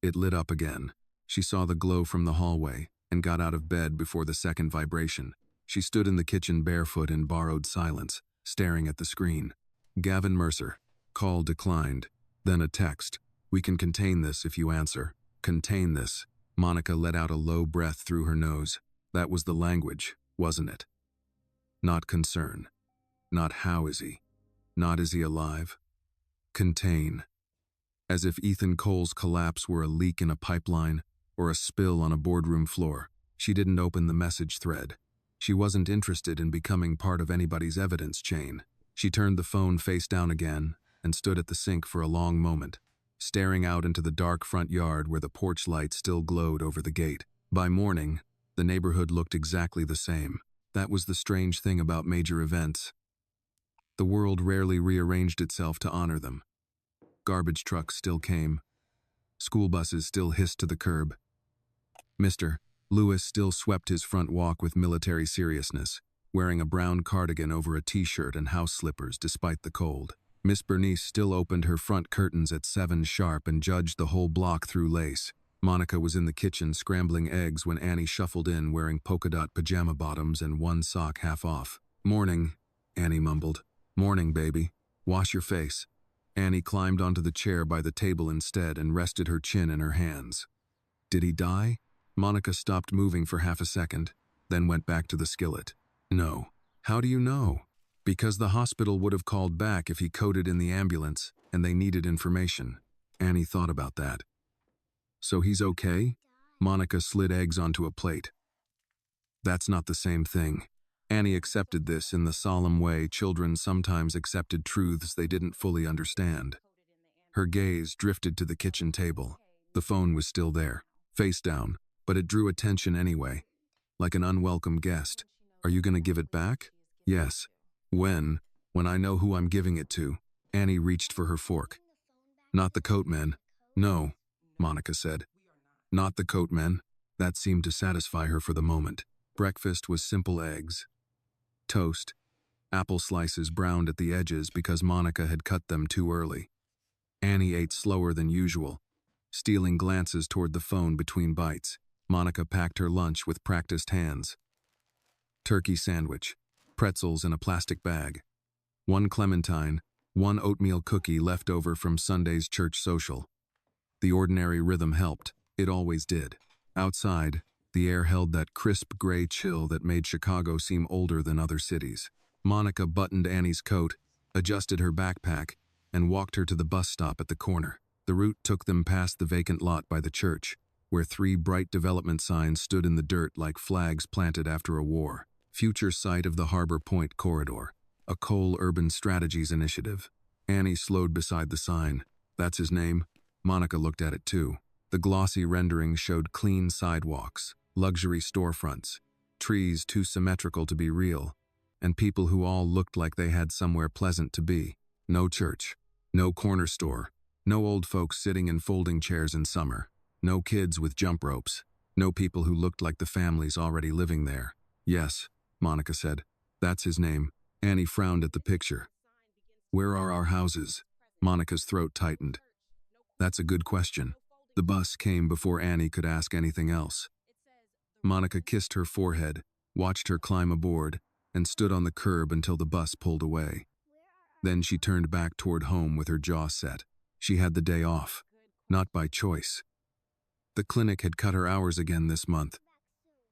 it lit up again. She saw the glow from the hallway and got out of bed before the second vibration. She stood in the kitchen barefoot in borrowed silence, staring at the screen. Gavin Mercer. Call declined. Then a text. "We can contain this if you answer." Contain this. Monica let out a low breath through her nose. That was the language, wasn't it? Not concern. Not how is he. Not is he alive. Contain. As if Ethan Cole's collapse were a leak in a pipeline or a spill on a boardroom floor. She didn't open the message thread. She wasn't interested in becoming part of anybody's evidence chain. She turned the phone face down again and stood at the sink for a long moment, staring out into the dark front yard where the porch light still glowed over the gate. By morning, the neighborhood looked exactly the same. That was the strange thing about major events. The world rarely rearranged itself to honor them. Garbage trucks still came. School buses still hissed to the curb. Mr. Lewis still swept his front walk with military seriousness, wearing a brown cardigan over a t-shirt and house slippers despite the cold. Miss Bernice still opened her front curtains at 7 sharp and judged the whole block through lace. Monica was in the kitchen scrambling eggs when Annie shuffled in wearing polka-dot pajama bottoms and one sock half off. "Morning," Annie mumbled. "Morning, baby. Wash your face." Annie climbed onto the chair by the table instead and rested her chin in her hands. Did he die? Monica stopped moving for half a second, then went back to the skillet. No. How do you know? Because the hospital would have called back if he coded in the ambulance and they needed information. Annie thought about that. So he's okay? Monica slid eggs onto a plate. That's not the same thing. Annie accepted this in the solemn way children sometimes accepted truths they didn't fully understand. Her gaze drifted to the kitchen table. The phone was still there, face down, but it drew attention anyway, like an unwelcome guest. Are you going to give it back? Yes. When I know who I'm giving it to. Annie reached for her fork. Not the coatmen. No, Monica said. Not the coatmen. That seemed to satisfy her for the moment. Breakfast was simple eggs, toast, apple slices browned at the edges because Monica had cut them too early. Annie ate slower than usual, stealing glances toward the phone between bites. Monica packed her lunch with practiced hands. Turkey sandwich, pretzels in a plastic bag, 1 clementine, 1 oatmeal cookie left over from Sunday's church social. The ordinary rhythm helped. It always did. Outside, the air held that crisp gray chill that made Chicago seem older than other cities. Monica buttoned Annie's coat, adjusted her backpack, and walked her to the bus stop at the corner. The route took them past the vacant lot by the church, where 3 bright development signs stood in the dirt like flags planted after a war. Future site of the Harbor Point Corridor, a coal urban strategies initiative. Annie slowed beside the sign. That's his name. Monica looked at it too. The glossy rendering showed clean sidewalks, luxury storefronts, trees too symmetrical to be real, and people who all looked like they had somewhere pleasant to be. No church, no corner store, no old folks sitting in folding chairs in summer, no kids with jump ropes, no people who looked like the families already living there. Yes, Monica said. That's his name. Annie frowned at the picture. Where are our houses? Monica's throat tightened. That's a good question. The bus came before Annie could ask anything else. Monica kissed her forehead, watched her climb aboard, and stood on the curb until the bus pulled away. Then she turned back toward home with her jaw set. She had the day off. Not by choice. The clinic had cut her hours again this month,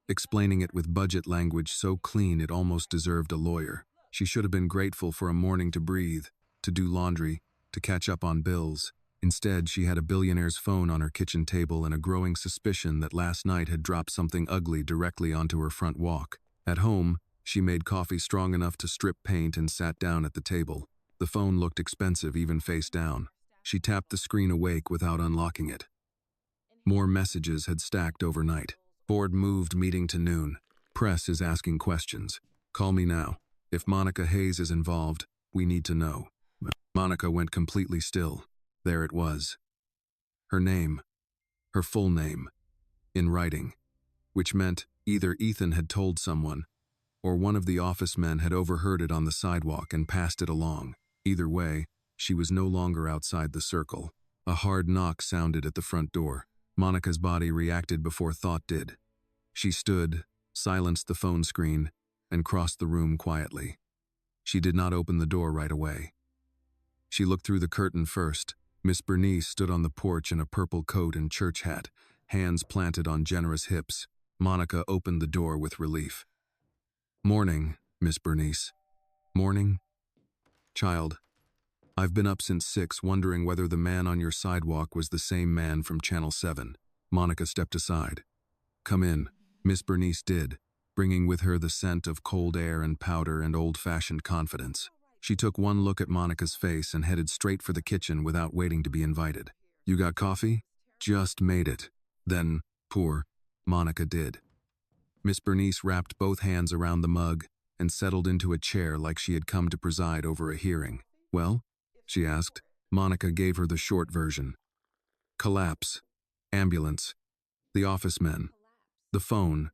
explaining it with budget language so clean it almost deserved a lawyer. She should have been grateful for a morning to breathe, to do laundry, to catch up on bills. Instead, she had a billionaire's phone on her kitchen table and a growing suspicion that last night had dropped something ugly directly onto her front walk. At home, she made coffee strong enough to strip paint and sat down at the table. The phone looked expensive even face down. She tapped the screen awake without unlocking it. More messages had stacked overnight. Board moved meeting to noon. Press is asking questions. Call me now. If Monica Hayes is involved, we need to know. Monica went completely still. There it was. Her name. Her full name. In writing. Which meant either Ethan had told someone, or one of the office men had overheard it on the sidewalk and passed it along. Either way, she was no longer outside the circle. A hard knock sounded at the front door. Monica's body reacted before thought did. She stood, silenced the phone screen, and crossed the room quietly. She did not open the door right away. She looked through the curtain first. Miss Bernice stood on the porch in a purple coat and church hat, hands planted on generous hips. Monica opened the door with relief. "Morning, Miss Bernice." "Morning?" "Child, I've been up since 6 wondering whether the man on your sidewalk was the same man from Channel 7. Monica stepped aside. "Come in." Miss Bernice did, bringing with her the scent of cold air and powder and old-fashioned confidence. She took one look at Monica's face and headed straight for the kitchen without waiting to be invited. "You got coffee?" "Just made it." "Then, pour." Monica did. Miss Bernice wrapped both hands around the mug and settled into a chair like she had come to preside over a hearing. "Well?" she asked. Monica gave her the short version. Collapse. Ambulance. The office men. The phone.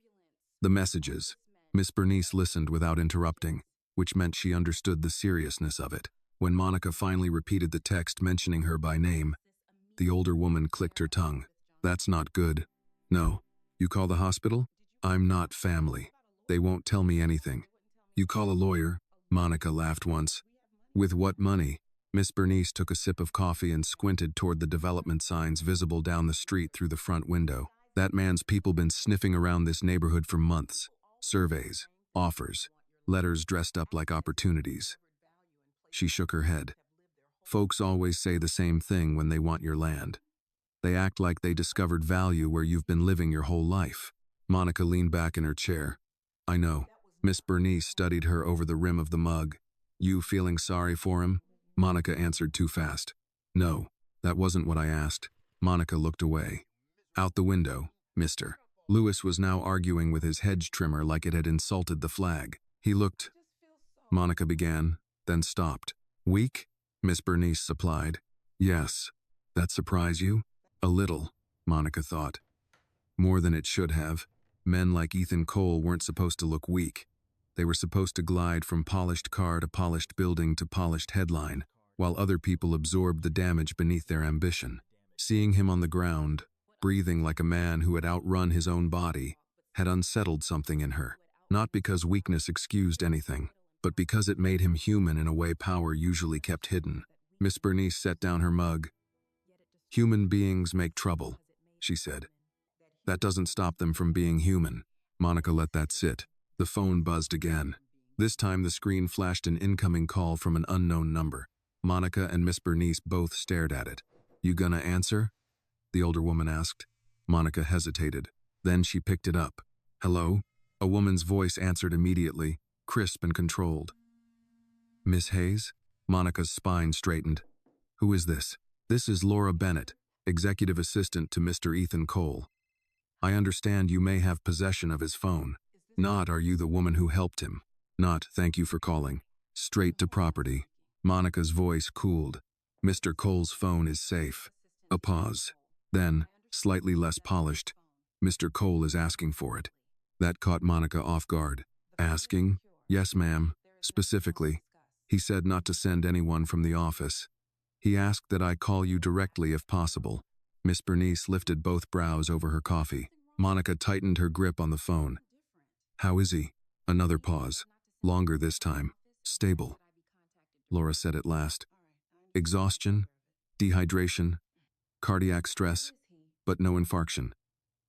The messages. Miss Bernice listened without interrupting, which meant she understood the seriousness of it. When Monica finally repeated the text mentioning her by name, the older woman clicked her tongue. "That's not good." "No. You call the hospital?" "I'm not family. They won't tell me anything." "You call a lawyer?" Monica laughed once. "With what money?" Miss Bernice took a sip of coffee and squinted toward the development signs visible down the street through the front window. "That man's people been sniffing around this neighborhood for months. Surveys, offers, letters dressed up like opportunities." She shook her head. "Folks always say the same thing when they want your land. They act like they discovered value where you've been living your whole life." Monica leaned back in her chair. "I know." Miss Bernice studied her over the rim of the mug. "You feeling sorry for him?" Monica answered too fast. "No, that wasn't what I asked." Monica looked away. Out the window, Mr. Lewis was now arguing with his hedge trimmer like it had insulted the flag. He looked... Monica began, then stopped. "Weak?" Miss Bernice supplied. "Yes. That surprise you?" "A little," Monica thought. More than it should have. Men like Ethan Cole weren't supposed to look weak. They were supposed to glide from polished car to polished building to polished headline, while other people absorbed the damage beneath their ambition. Seeing him on the ground, breathing like a man who had outrun his own body, had unsettled something in her. Not because weakness excused anything, but because it made him human in a way power usually kept hidden. Miss Bernice set down her mug. "Human beings make trouble," she said. "That doesn't stop them from being human." Monica let that sit. The phone buzzed again. This time the screen flashed an incoming call from an unknown number. Monica and Miss Bernice both stared at it. "You gonna answer?" the older woman asked. Monica hesitated. Then she picked it up. "Hello?" A woman's voice answered immediately, crisp and controlled. "Miss Hayes?" Monica's spine straightened. "Who is this?" "This is Laura Bennett, executive assistant to Mr. Ethan Cole. I understand you may have possession of his phone. Not are you the woman who helped him. Not thank you for calling. Straight to property." Monica's voice cooled. "Mr. Cole's phone is safe." A pause. Then, slightly less polished, "Mr. Cole is asking for it." That caught Monica off guard. "Asking?" "Yes, ma'am. Specifically. He said not to send anyone from the office. He asked that I call you directly if possible." Miss Bernice lifted both brows over her coffee. Monica tightened her grip on the phone. "How is he?" Another pause. Longer this time. "Stable." Laura said at last. Exhaustion, dehydration, cardiac stress, but no infarction.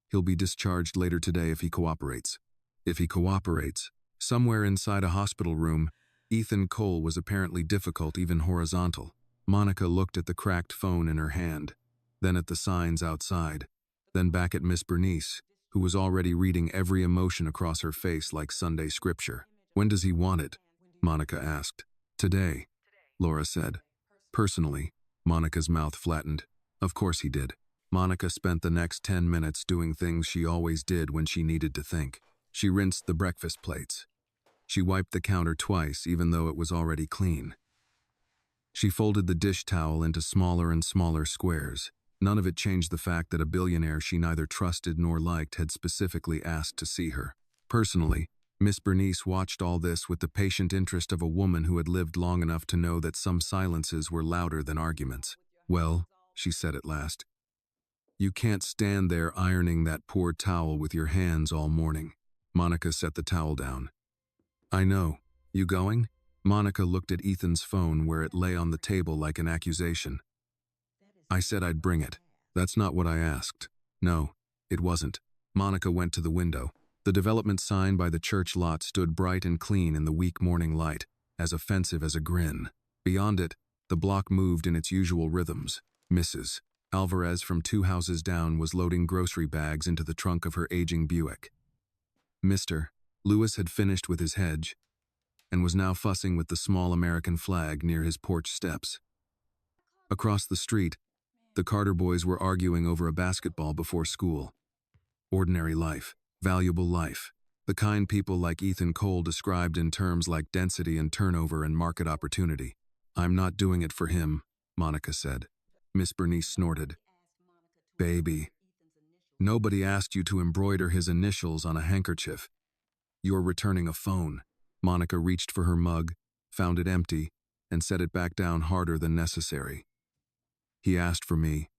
He'll be discharged later today if he cooperates. If he cooperates. Somewhere inside a hospital room, Ethan Cole was apparently difficult, even horizontal. Monica looked at the cracked phone in her hand, then at the signs outside, then back at Miss Bernice, who was already reading every emotion across her face like Sunday scripture. When does he want it? Monica asked. Today, Laura said. Personally, Monica's mouth flattened. Of course he did. Monica spent the next 10 minutes doing things she always did when she needed to think. She rinsed the breakfast plates. She wiped the counter twice, even though it was already clean. She folded the dish towel into smaller and smaller squares. None of it changed the fact that a billionaire she neither trusted nor liked had specifically asked to see her. Personally, Miss Bernice watched all this with the patient interest of a woman who had lived long enough to know that some silences were louder than arguments. Well, she said at last, you can't stand there ironing that poor towel with your hands all morning. Monica set the towel down. I know. You going? Monica looked at Ethan's phone where it lay on the table like an accusation. I said I'd bring it. That's not what I asked. No, it wasn't. Monica went to the window. The development sign by the church lot stood bright and clean in the weak morning light, as offensive as a grin. Beyond it, the block moved in its usual rhythms. Mrs. Alvarez from 2 houses down was loading grocery bags into the trunk of her aging Buick. Mr. Lewis had finished with his hedge and was now fussing with the small American flag near his porch steps. Across the street, the Carter boys were arguing over a basketball before school. Ordinary life, valuable life, the kind people like Ethan Cole described in terms like density and turnover and market opportunity. I'm not doing it for him, Monica said. Miss Bernice snorted. Baby, nobody asked you to embroider his initials on a handkerchief. You're returning a phone. Monica reached for her mug, found it empty, and set it back down harder than necessary. He asked for me,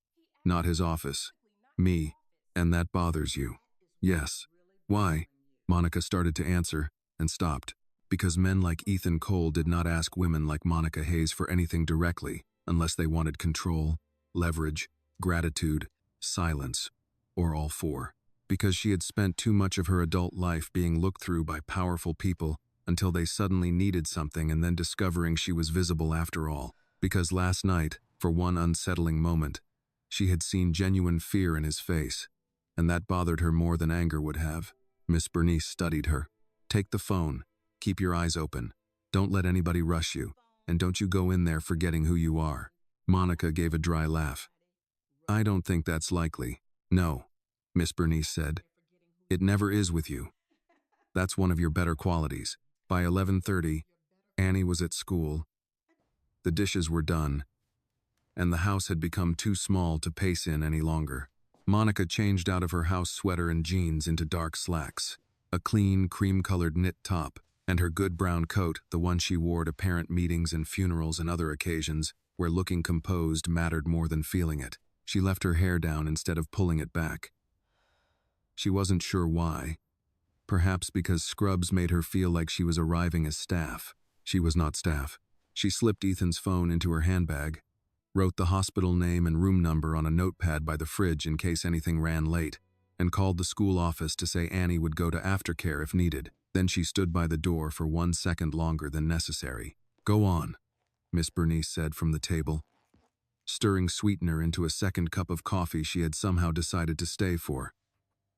not his office. Me, and that bothers you. Yes. Why? Monica started to answer, and stopped. Because men like Ethan Cole did not ask women like Monica Hayes for anything directly, unless they wanted control, leverage, gratitude, silence, or all four. Because she had spent too much of her adult life being looked through by powerful people until they suddenly needed something and then discovering she was visible after all. Because last night, for one unsettling moment, she had seen genuine fear in his face, and that bothered her more than anger would have. Miss Bernice studied her. Take the phone. Keep your eyes open. Don't let anybody rush you, and don't you go in there forgetting who you are. Monica gave a dry laugh. I don't think that's likely. No, Miss Bernice said. It never is with you. That's one of your better qualities. By 11:30, Annie was at school. The dishes were done, and the house had become too small to pace in any longer. Monica changed out of her house sweater and jeans into dark slacks, a clean, cream-colored knit top, and her good brown coat, the one she wore to parent meetings and funerals and other occasions, where looking composed mattered more than feeling it. She left her hair down instead of pulling it back. She wasn't sure why. Perhaps because scrubs made her feel like she was arriving as staff. She was not staff. She slipped Ethan's phone into her handbag, wrote the hospital name and room number on a notepad by the fridge in case anything ran late, and called the school office to say Annie would go to aftercare if needed. Then she stood by the door for 1 second longer than necessary. Go on, Miss Bernice said from the table, stirring sweetener into a second cup of coffee she had somehow decided to stay for.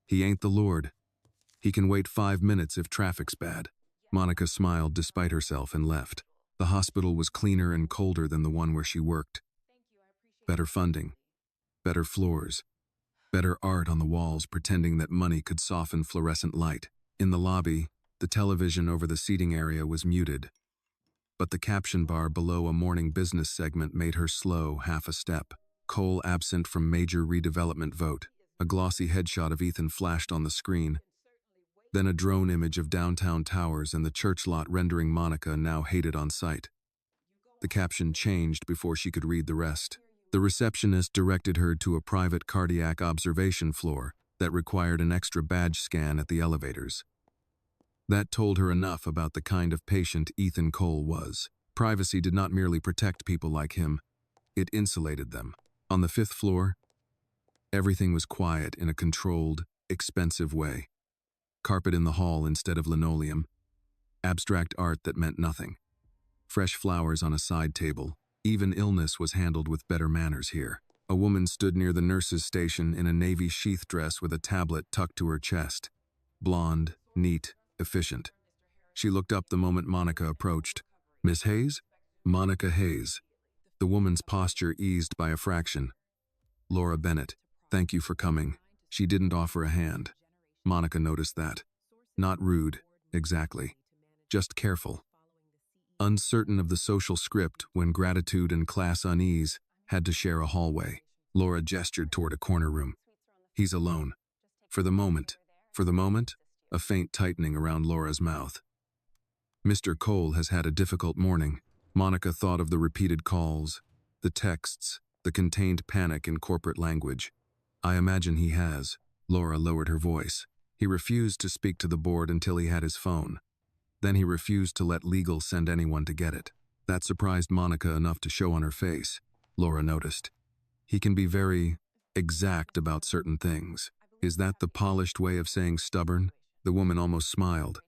He ain't the Lord. He can wait 5 minutes if traffic's bad. Monica smiled despite herself and left. The hospital was cleaner and colder than the one where she worked. Better funding, better floors, better art on the walls pretending that money could soften fluorescent light. In the lobby, the television over the seating area was muted, but the caption bar below a morning business segment made her slow half a step. Cole absent from major redevelopment vote. A glossy headshot of Ethan flashed on the screen, then a drone image of downtown towers and the church lot rendering Monica now hated on sight. The caption changed before she could read the rest. The receptionist directed her to a private cardiac observation floor that required an extra badge scan at the elevators. That told her enough about the kind of patient Ethan Cole was. Privacy did not merely protect people like him, it insulated them. On the 5th floor, everything was quiet in a controlled, expensive way. Carpet in the hall instead of linoleum, abstract art that meant nothing, fresh flowers on a side table. Even illness was handled with better manners here. A woman stood near the nurse's station in a navy sheath dress with a tablet tucked to her chest. Blonde, neat, efficient. She looked up the moment Monica approached. "Miss Hayes?" "Monica Hayes." The woman's posture eased by a fraction. "Laura Bennett, thank you for coming." She didn't offer a hand. Monica noticed that. Not rude, exactly. Just careful. Uncertain of the social script when gratitude and class unease had to share a hallway. Laura gestured toward a corner room. "He's alone." For the moment, a faint tightening around Laura's mouth. "Mr. Cole has had a difficult morning." Monica thought of the repeated calls, the texts, the contained panic in corporate language. "I imagine he has." Laura lowered her voice. "He refused to speak to the board until he had his phone. Then he refused to let legal send anyone to get it." That surprised Monica enough to show on her face, Laura noticed. "He can be very exact about certain things." "Is that the polished way of saying stubborn?" The woman almost smiled.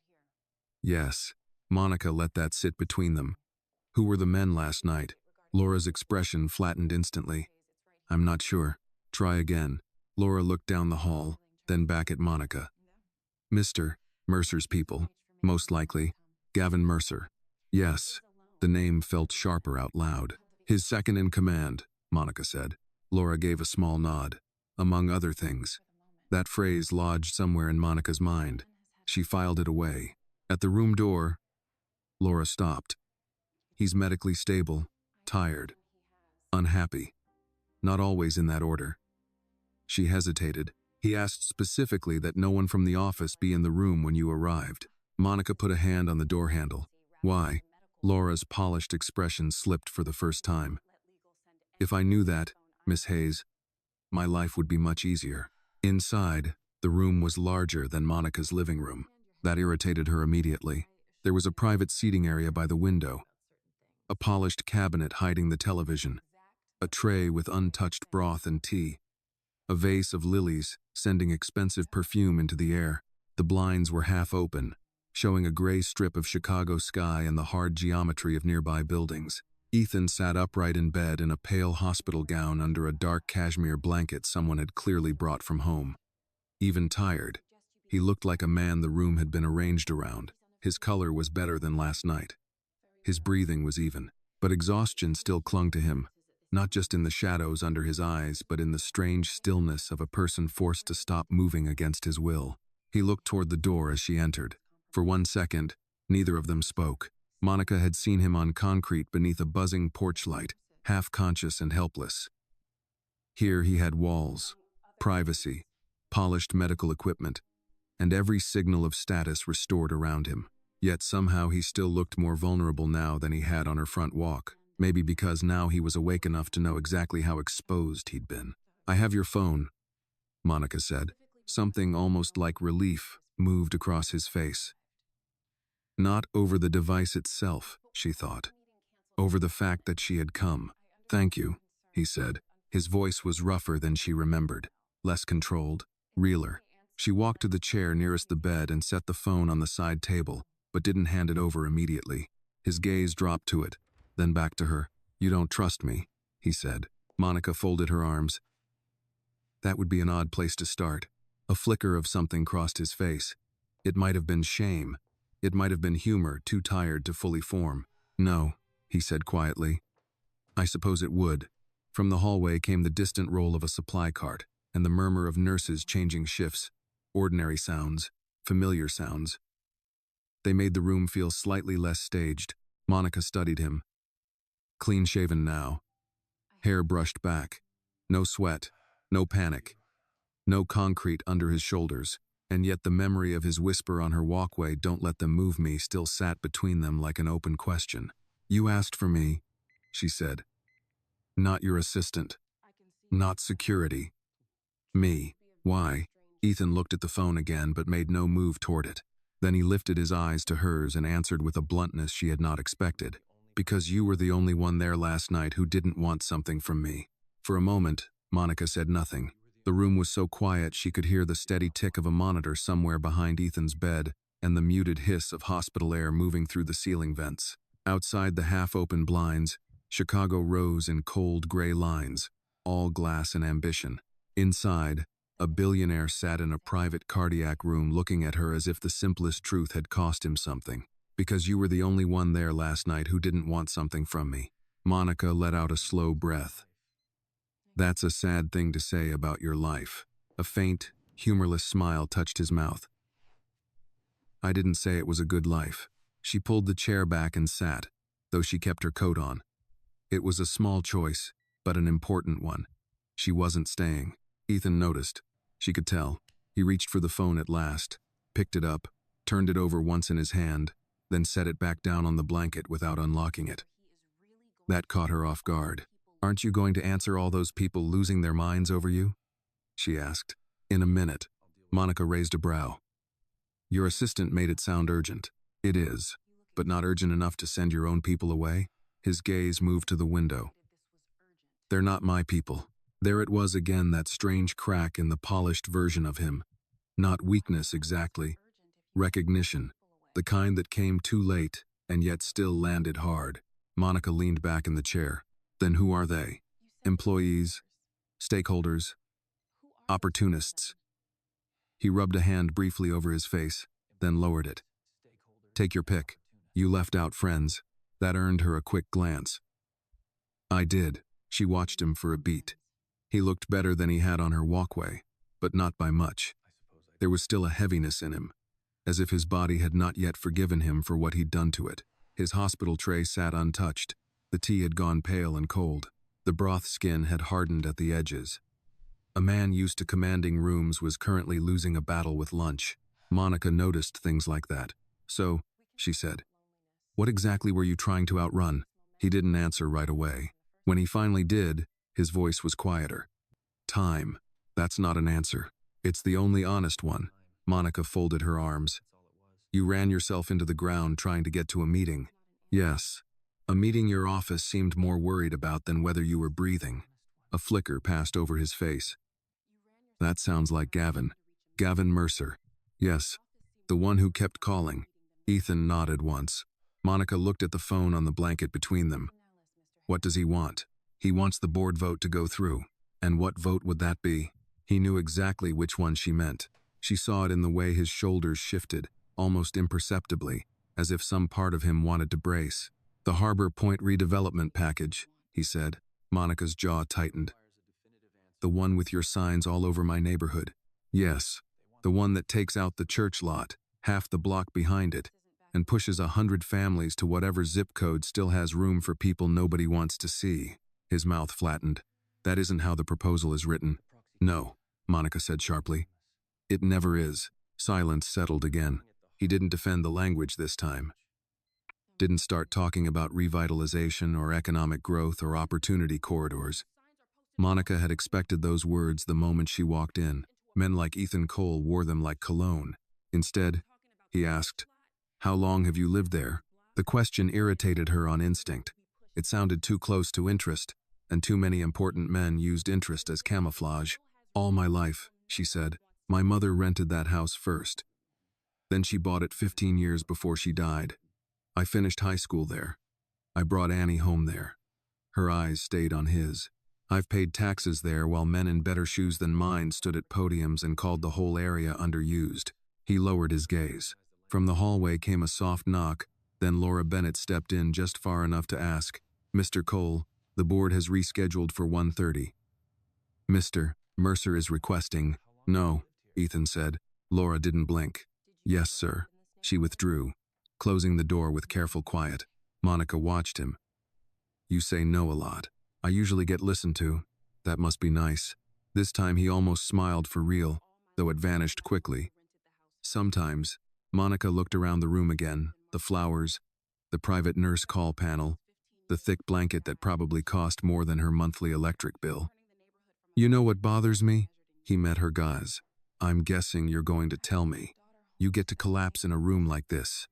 "Yes." Monica let that sit between them. "Who were the men last night?" Laura's expression flattened instantly. "I'm not sure. Try again." Laura looked down the hall, then back at Monica. "Mr. Mercer's people, most likely. Gavin Mercer." "Yes." The name felt sharper out loud. "His second in command," Monica said. Laura gave a small nod. "Among other things." That phrase lodged somewhere in Monica's mind. She filed it away. At the room door, Laura stopped. "He's medically stable, tired, unhappy. Not always in that order." She hesitated. "He asked specifically that no one from the office be in the room when you arrived." Monica put a hand on the door handle. "Why?" Laura's polished expression slipped for the first time. "If I knew that, Miss Hayes, my life would be much easier." Inside, the room was larger than Monica's living room. That irritated her immediately. There was a private seating area by the window, a polished cabinet hiding the television, a tray with untouched broth and tea, a vase of lilies sending expensive perfume into the air. The blinds were half open, showing a gray strip of Chicago sky and the hard geometry of nearby buildings. Ethan sat upright in bed in a pale hospital gown under a dark cashmere blanket someone had clearly brought from home. Even tired, he looked like a man the room had been arranged around. His color was better than last night. His breathing was even, but exhaustion still clung to him, not just in the shadows under his eyes, but in the strange stillness of a person forced to stop moving against his will. He looked toward the door as she entered. For 1 second, neither of them spoke. Monica had seen him on concrete beneath a buzzing porch light, half-conscious and helpless. Here he had walls, privacy, polished medical equipment, and every signal of status restored around him. Yet somehow he still looked more vulnerable now than he had on her front walk. Maybe because now he was awake enough to know exactly how exposed he'd been. "I have your phone," Monica said. Something almost like relief moved across his face. Not over the device itself, she thought. Over the fact that she had come. "Thank you," he said. His voice was rougher than she remembered, less controlled, realer. She walked to the chair nearest the bed and set the phone on the side table, but didn't hand it over immediately. His gaze dropped to it, then back to her. "You don't trust me," he said. Monica folded her arms. That would be an odd place to start. A flicker of something crossed his face. It might have been shame. It might have been humor, too tired to fully form. "No," he said quietly. "I suppose it would." From the hallway came the distant roll of a supply cart and the murmur of nurses changing shifts. Ordinary sounds, familiar sounds. They made the room feel slightly less staged. Monica studied him. Clean-shaven now. Hair brushed back. No sweat. No panic. No concrete under his shoulders. And yet the memory of his whisper on her walkway, "Don't let them move me," still sat between them like an open question. "You asked for me," she said. "Not your assistant. Not security. Me. Why?" Ethan looked at the phone again but made no move toward it. Then he lifted his eyes to hers and answered with a bluntness she had not expected. Because you were the only one there last night who didn't want something from me. For a moment, Monica said nothing. The room was so quiet she could hear the steady tick of a monitor somewhere behind Ethan's bed and the muted hiss of hospital air moving through the ceiling vents. Outside the half-open blinds, Chicago rose in cold gray lines, all glass and ambition. Inside, a billionaire sat in a private cardiac room looking at her as if the simplest truth had cost him something. Because you were the only one there last night who didn't want something from me. Monica let out a slow breath. That's a sad thing to say about your life. A faint, humorless smile touched his mouth. I didn't say it was a good life. She pulled the chair back and sat, though she kept her coat on. It was a small choice, but an important one. She wasn't staying. Ethan noticed. She could tell. He reached for the phone at last, picked it up, turned it over once in his hand, then set it back down on the blanket without unlocking it. That caught her off guard. Aren't you going to answer all those people losing their minds over you? She asked. In a minute. Monica raised a brow. Your assistant made it sound urgent. It is, but not urgent enough to send your own people away? His gaze moved to the window. They're not my people. There it was again, that strange crack in the polished version of him. Not weakness exactly. Recognition. The kind that came too late, and yet still landed hard. Monica leaned back in the chair. Then who are they? Employees? Stakeholders? Opportunists? He rubbed a hand briefly over his face, then lowered it. Take your pick. You left out friends. That earned her a quick glance. I did. She watched him for a beat. He looked better than he had on her walkway, but not by much. There was still a heaviness in him, as if his body had not yet forgiven him for what he'd done to it. His hospital tray sat untouched. The tea had gone pale and cold. The broth skin had hardened at the edges. A man used to commanding rooms was currently losing a battle with lunch. Monica noticed things like that. So, she said, what exactly were you trying to outrun? He didn't answer right away. When he finally did, his voice was quieter. Time. That's not an answer. It's the only honest one. Monica folded her arms. You ran yourself into the ground trying to get to a meeting. Yes. A meeting your office seemed more worried about than whether you were breathing. A flicker passed over his face. That sounds like Gavin. Gavin Mercer. Yes. The one who kept calling. Ethan nodded once. Monica looked at the phone on the blanket between them. What does he want? He wants the board vote to go through. And what vote would that be? He knew exactly which one she meant. She saw it in the way his shoulders shifted, almost imperceptibly, as if some part of him wanted to brace. The Harbor Point redevelopment package, he said. Monica's jaw tightened. The one with your signs all over my neighborhood. Yes, the one that takes out the church lot, half the block behind it, and pushes 100 families to whatever zip code still has room for people nobody wants to see. His mouth flattened. That isn't how the proposal is written. No, Monica said sharply. It never is. Silence settled again. He didn't defend the language this time. Didn't start talking about revitalization or economic growth or opportunity corridors. Monica had expected those words the moment she walked in. Men like Ethan Cole wore them like cologne. Instead, he asked, how long have you lived there? The question irritated her on instinct. It sounded too close to interest, and too many important men used interest as camouflage. All my life, she said. My mother rented that house first. Then she bought it 15 years before she died. I finished high school there. I brought Annie home there. Her eyes stayed on his. I've paid taxes there while men in better shoes than mine stood at podiums and called the whole area underused. He lowered his gaze. From the hallway came a soft knock, then Laura Bennett stepped in just far enough to ask, Mr. Cole, the board has rescheduled for 1:30. Mr. Mercer is requesting. No, Ethan said. Laura didn't blink. Yes, sir. She withdrew, closing the door with careful quiet. Monica watched him. You say no a lot. I usually get listened to. That must be nice. This time he almost smiled for real, though it vanished quickly. Sometimes, Monica looked around the room again, the flowers, the private nurse call panel, the thick blanket that probably cost more than her monthly electric bill. You know what bothers me? He met her gaze. I'm guessing you're going to tell me. You get to collapse in a room like this.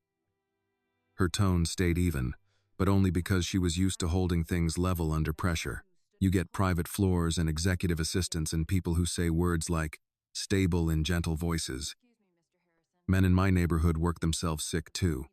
Her tone stayed even, but only because she was used to holding things level under pressure. You get private floors and executive assistants and people who say words like stable in gentle voices. Men in my neighborhood work themselves sick too.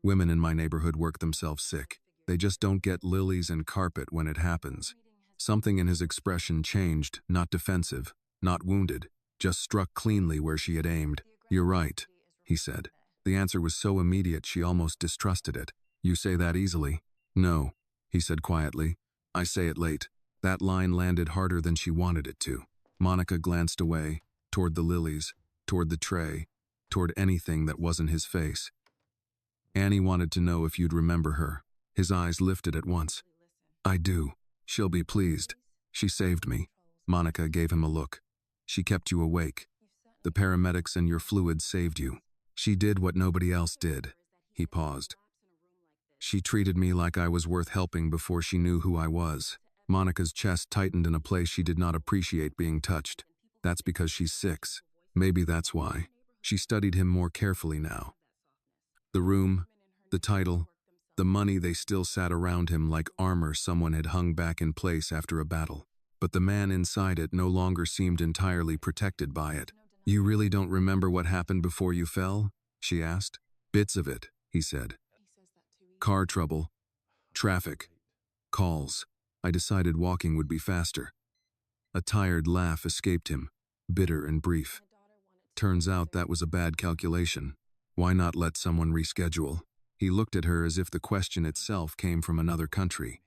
Women in my neighborhood work themselves sick. They just don't get lilies and carpet when it happens. Something in his expression changed, not defensive, not wounded, just struck cleanly where she had aimed. "You're right," he said. The answer was so immediate she almost distrusted it. "You say that easily." "No," he said quietly. "I say it late." That line landed harder than she wanted it to. Monica glanced away, toward the lilies, toward the tray, toward anything that wasn't his face. "Annie wanted to know if you'd remember her." His eyes lifted at once. "I do. She'll be pleased. She saved me." Monica gave him a look. "She kept you awake. The paramedics and your fluids saved you. She did what nobody else did." He paused. "She treated me like I was worth helping before she knew who I was." Monica's chest tightened in a place she did not appreciate being touched. "That's because she's 6. Maybe that's why." She studied him more carefully now. The room, the title, the money, they still sat around him like armor someone had hung back in place after a battle. But the man inside it no longer seemed entirely protected by it. "You really don't remember what happened before you fell?" she asked. "Bits of it," he said. "Car trouble, traffic, calls. I decided walking would be faster." A tired laugh escaped him, bitter and brief. "Turns out that was a bad calculation. Why not let someone reschedule?" He looked at her as if the question itself came from another country.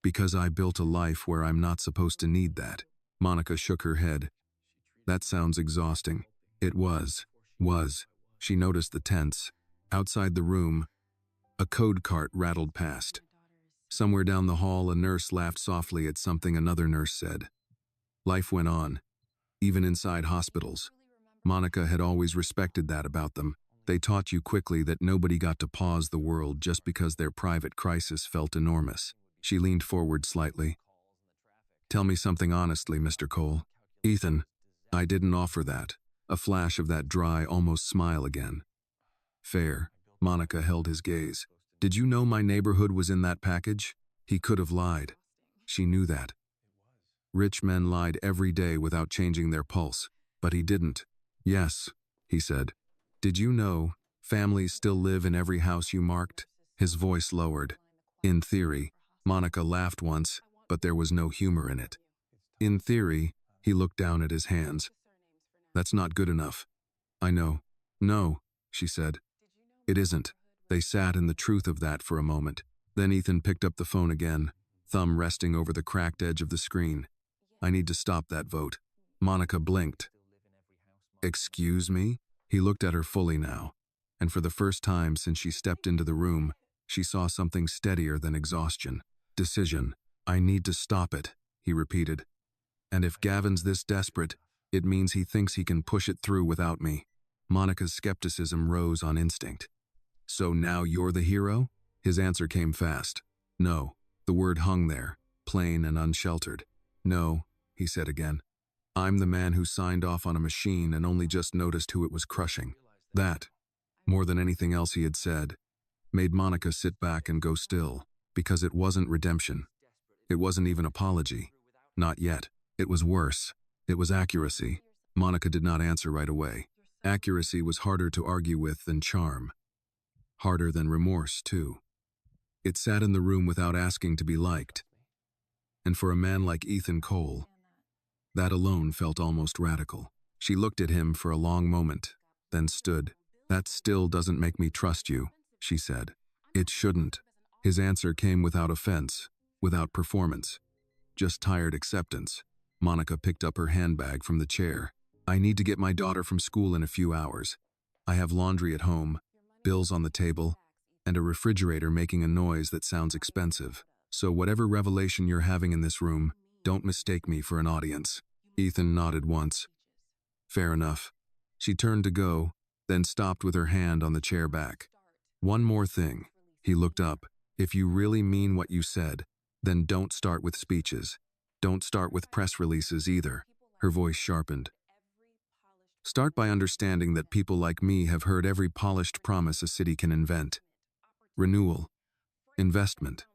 "Because I built a life where I'm not supposed to need that." Monica shook her head. "That sounds exhausting." It was. She noticed the tense. Outside the room, a code cart rattled past. Somewhere down the hall, a nurse laughed softly at something another nurse said. Life went on, even inside hospitals. Monica had always respected that about them. They taught you quickly that nobody got to pause the world just because their private crisis felt enormous. She leaned forward slightly. "Tell me something honestly, Mr. Cole." "Ethan, I didn't offer that." A flash of that dry, almost smile again. "Fair." Monica held his gaze. "Did you know my neighborhood was in that package?" He could have lied. She knew that. Rich men lied every day without changing their pulse, but he didn't. "Yes," he said. "Did you know families still live in every house you marked?" His voice lowered. "In theory." Monica laughed once, but there was no humor in it. "In theory," he looked down at his hands. "That's not good enough." "I know." "No," she said. "It isn't." They sat in the truth of that for a moment. Then Ethan picked up the phone again, thumb resting over the cracked edge of the screen. "I need to stop that vote." Monica blinked. "Excuse me?" He looked at her fully now, and for the first time since she stepped into the room, she saw something steadier than exhaustion. Decision. "I need to stop it," he repeated. "And if Gavin's this desperate, it means he thinks he can push it through without me." Monica's skepticism rose on instinct. "So now you're the hero?" His answer came fast. "No." The word hung there, plain and unsheltered. "No," he said again. "I'm the man who signed off on a machine and only just noticed who it was crushing." That, more than anything else he had said, made Monica sit back and go still, because it wasn't redemption. It wasn't even apology. Not yet. It was worse. It was accuracy. Monica did not answer right away. Accuracy was harder to argue with than charm. Harder than remorse, too. It sat in the room without asking to be liked. And for a man like Ethan Cole, that alone felt almost radical. She looked at him for a long moment, then stood. "That still doesn't make me trust you," she said. "It shouldn't." His answer came without offense, without performance, just tired acceptance. Monica picked up her handbag from the chair. "I need to get my daughter from school in a few hours. I have laundry at home, bills on the table, and a refrigerator making a noise that sounds expensive. So whatever revelation you're having in this room, don't mistake me for an audience." Ethan nodded once. "Fair enough." She turned to go, then stopped with her hand on the chair back. "One more thing." He looked up. "If you really mean what you said, then don't start with speeches. Don't start with press releases either." Her voice sharpened. "Start by understanding that people like me have heard every polished promise a city can invent. renewal, investment,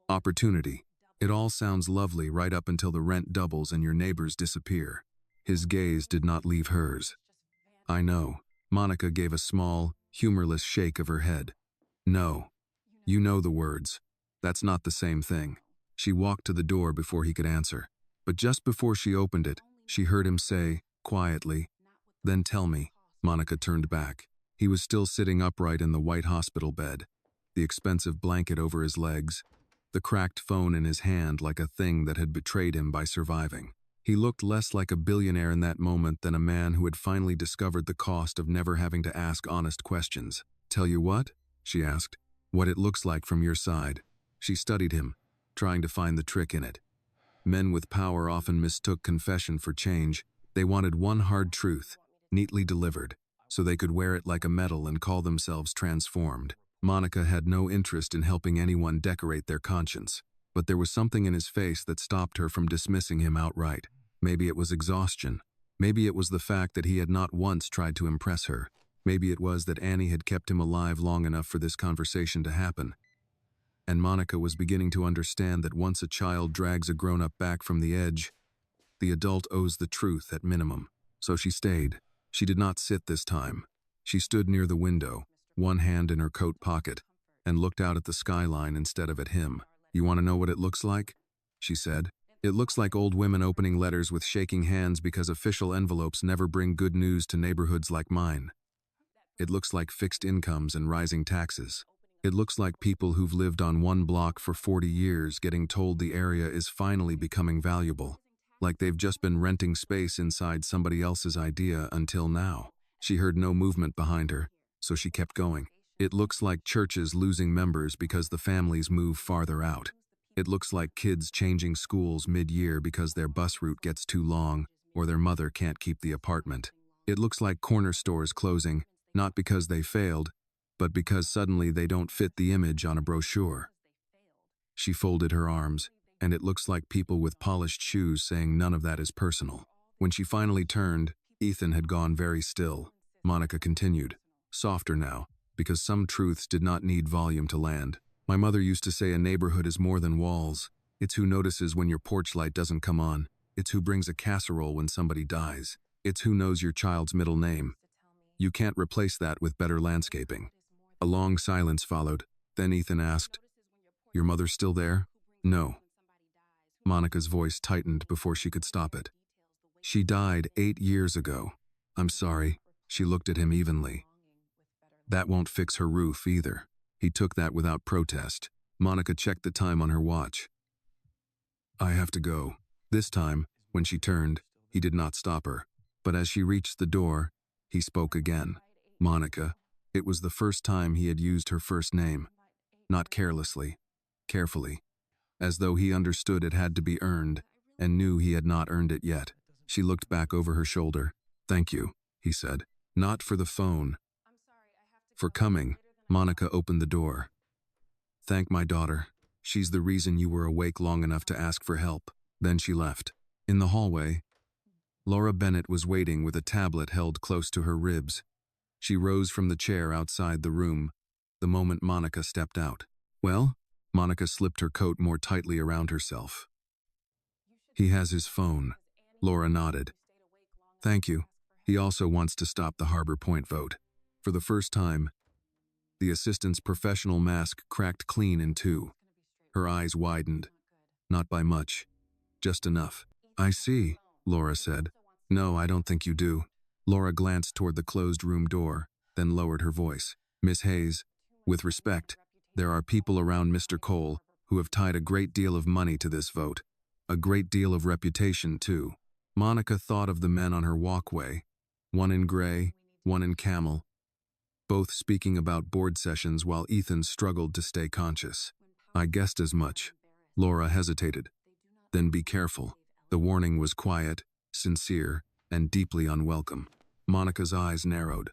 opportunity. It all sounds lovely right up until the rent doubles and your neighbors disappear. His gaze did not leave hers. I know. Monica gave a small, humorless shake of her head. No. You know the words. That's not the same thing. She walked to the door before he could answer. But just before she opened it, she heard him say, quietly, "Then tell me." Monica turned back. He was still sitting upright in the white hospital bed, the expensive blanket over his legs, the cracked phone in his hand like a thing that had betrayed him by surviving. He looked less like a billionaire in that moment than a man who had finally discovered the cost of never having to ask honest questions. "Tell you what?" she asked. "What it looks like from your side." She studied him, trying to find the trick in it. Men with power often mistook confession for change. They wanted one hard truth, neatly delivered, so they could wear it like a medal and call themselves transformed. Monica had no interest in helping anyone decorate their conscience, but there was something in his face that stopped her from dismissing him outright. Maybe it was exhaustion. Maybe it was the fact that he had not once tried to impress her. Maybe it was that Annie had kept him alive long enough for this conversation to happen. And Monica was beginning to understand that once a child drags a grown-up back from the edge, the adult owes the truth at minimum. So she stayed. She did not sit this time. She stood near the window, one hand in her coat pocket, and looked out at the skyline instead of at him. "You want to know what it looks like?" she said. "It looks like old women opening letters with shaking hands because official envelopes never bring good news to neighborhoods like mine. It looks like fixed incomes and rising taxes. It looks like people who've lived on one block for 40 years getting told the area is finally becoming valuable, like they've just been renting space inside somebody else's idea until now." She heard no movement behind her, so she kept going. "It looks like churches losing members because the families move farther out. It looks like kids changing schools mid-year because their bus route gets too long or their mother can't keep the apartment. It looks like corner stores closing, not because they failed, but because suddenly they don't fit the image on a brochure." She folded her arms, and it looks like people with polished shoes saying none of that is personal. When she finally turned, Ethan had gone very still. Monica continued, softer now, because some truths did not need volume to land. "My mother used to say a neighborhood is more than walls. It's who notices when your porch light doesn't come on. It's who brings a casserole when somebody dies. It's who knows your child's middle name. You can't replace that with better landscaping." A long silence followed. Then Ethan asked, "Your mother's still there?" "No." Monica's voice tightened before she could stop it. "She died 8 years ago. I'm sorry." She looked at him evenly. "That won't fix her roof either." He took that without protest. Monica checked the time on her watch. "I have to go." This time, when she turned, he did not stop her. But as she reached the door, he spoke again. "Monica." It was the first time he had used her first name. Not carelessly, carefully, as though he understood it had to be earned and knew he had not earned it yet. She looked back over her shoulder. "Thank you," he said. "Not for the phone. For coming." Monica opened the door. "Thank my daughter. She's the reason you were awake long enough to ask for help." Then she left. In the hallway, Laura Bennett was waiting with a tablet held close to her ribs. She rose from the chair outside the room the moment Monica stepped out. "Well?" Monica slipped her coat more tightly around herself. "He has his phone." Laura nodded. "Thank you. He also wants to stop the Harbor Point vote." For the first time, the assistant's professional mask cracked clean in two. Her eyes widened. "Not by much. Just enough." "I see," Laura said. "No, I don't think you do." Laura glanced toward the closed room door, then lowered her voice. "Miss Hayes, with respect, there are people around Mr. Cole who have tied a great deal of money to this vote. A great deal of reputation, too." Monica thought of the men on her walkway, one in gray, one in camel, both speaking about board sessions while Ethan struggled to stay conscious. "I guessed as much." Laura hesitated. "Then be careful." The warning was quiet, sincere, and deeply unwelcome. Monica's eyes narrowed.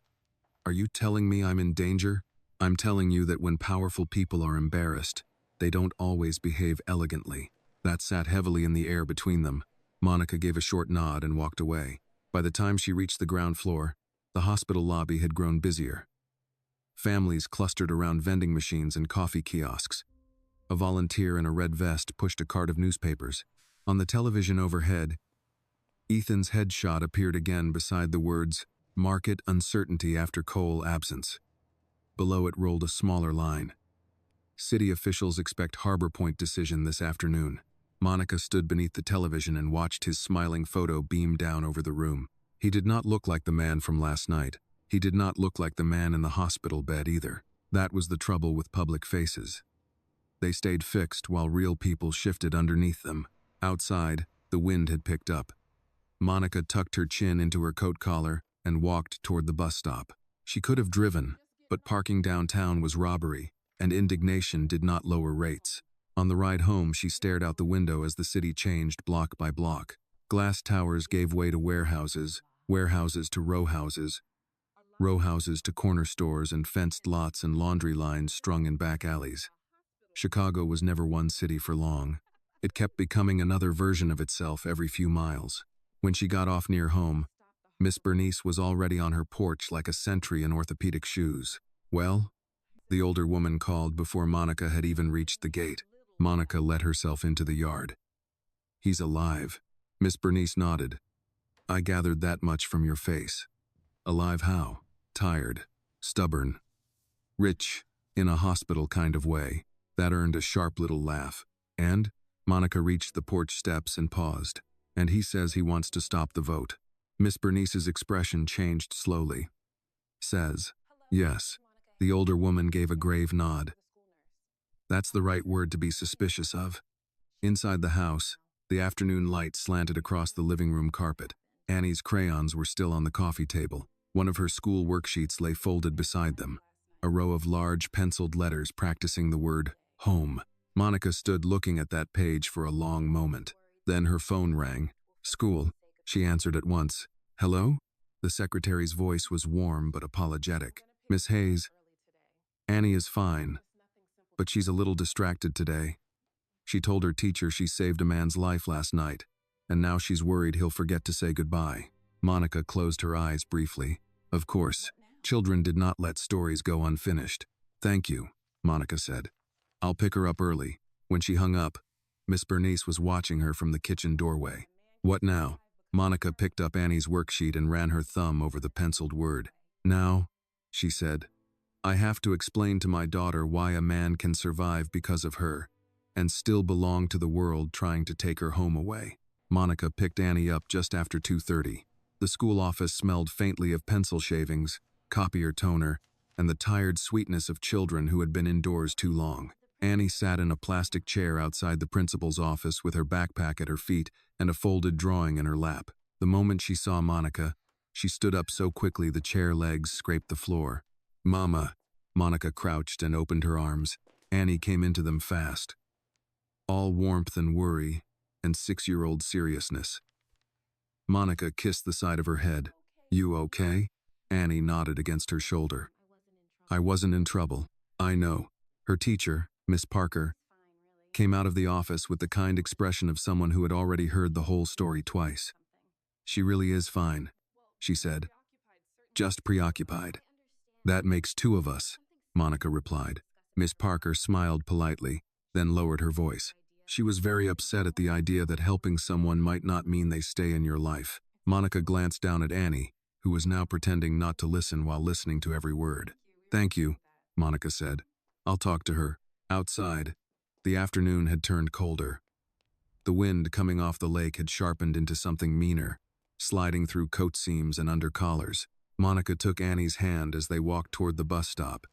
"Are you telling me I'm in danger?" "I'm telling you that when powerful people are embarrassed, they don't always behave elegantly." That sat heavily in the air between them. Monica gave a short nod and walked away. By the time she reached the ground floor, the hospital lobby had grown busier. Families clustered around vending machines and coffee kiosks. A volunteer in a red vest pushed a cart of newspapers. On the television overhead, Ethan's headshot appeared again beside the words, "Market uncertainty after coal absence." Below it rolled a smaller line. "City officials expect Harbor Point decision this afternoon." Monica stood beneath the television and watched his smiling photo beam down over the room. He did not look like the man from last night. He did not look like the man in the hospital bed either. That was the trouble with public faces. They stayed fixed while real people shifted underneath them. Outside, the wind had picked up. Monica tucked her chin into her coat collar and walked toward the bus stop. She could have driven, but parking downtown was robbery, and indignation did not lower rates. On the ride home, she stared out the window as the city changed block by block. Glass towers gave way to warehouses, warehouses to row houses to corner stores and fenced lots and laundry lines strung in back alleys. Chicago was never one city for long. It kept becoming another version of itself every few miles. When she got off near home, Miss Bernice was already on her porch like a sentry in orthopedic shoes. "Well?" the older woman called before Monica had even reached the gate. Monica let herself into the yard. "He's alive." Miss Bernice nodded. "I gathered that much from your face." "Alive how?" "Tired, stubborn, rich, in a hospital kind of way." That earned a sharp little laugh. "And?" Monica reached the porch steps and paused. "And he says he wants to stop the vote." Miss Bernice's expression changed slowly. "Says." "Yes." The older woman gave a grave nod. "That's the right word to be suspicious of." Inside the house, the afternoon light slanted across the living room carpet. Annie's crayons were still on the coffee table. One of her school worksheets lay folded beside them. A row of large penciled letters practicing the word home. Monica stood looking at that page for a long moment. Then her phone rang. "School." She answered at once. "Hello?" The secretary's voice was warm but apologetic. "Miss Hayes." "Annie is fine, but she's a little distracted today. She told her teacher she saved a man's life last night, and now she's worried he'll forget to say goodbye." Monica closed her eyes briefly. Of course, children did not let stories go unfinished. "Thank you," Monica said. "I'll pick her up early." When she hung up, Miss Bernice was watching her from the kitchen doorway. "What now?" Monica picked up Annie's worksheet and ran her thumb over the penciled word. "Now," she said, "I have to explain to my daughter why a man can survive because of her, and still belong to the world trying to take her home away." Monica picked Annie up just after 2:30. The school office smelled faintly of pencil shavings, copier toner, and the tired sweetness of children who had been indoors too long. Annie sat in a plastic chair outside the principal's office with her backpack at her feet and a folded drawing in her lap. The moment she saw Monica, she stood up so quickly the chair legs scraped the floor. "Mama." Monica crouched and opened her arms. Annie came into them fast. All warmth and worry, and 6-year-old seriousness. Monica kissed the side of her head. "You okay?" Annie nodded against her shoulder. "I wasn't in trouble." "I know." Her teacher, Miss Parker, came out of the office with the kind expression of someone who had already heard the whole story twice. "She really is fine," she said. "Just preoccupied." "That makes two of us," Monica replied. Miss Parker smiled politely, then lowered her voice. She was very upset at the idea that helping someone might not mean they stay in your life. Monica glanced down at Annie, who was now pretending not to listen while listening to every word. "Thank you," Monica said. "I'll talk to her." Outside, the afternoon had turned colder. The wind coming off the lake had sharpened into something meaner, sliding through coat seams and under collars. Monica took Annie's hand as they walked toward the bus stop,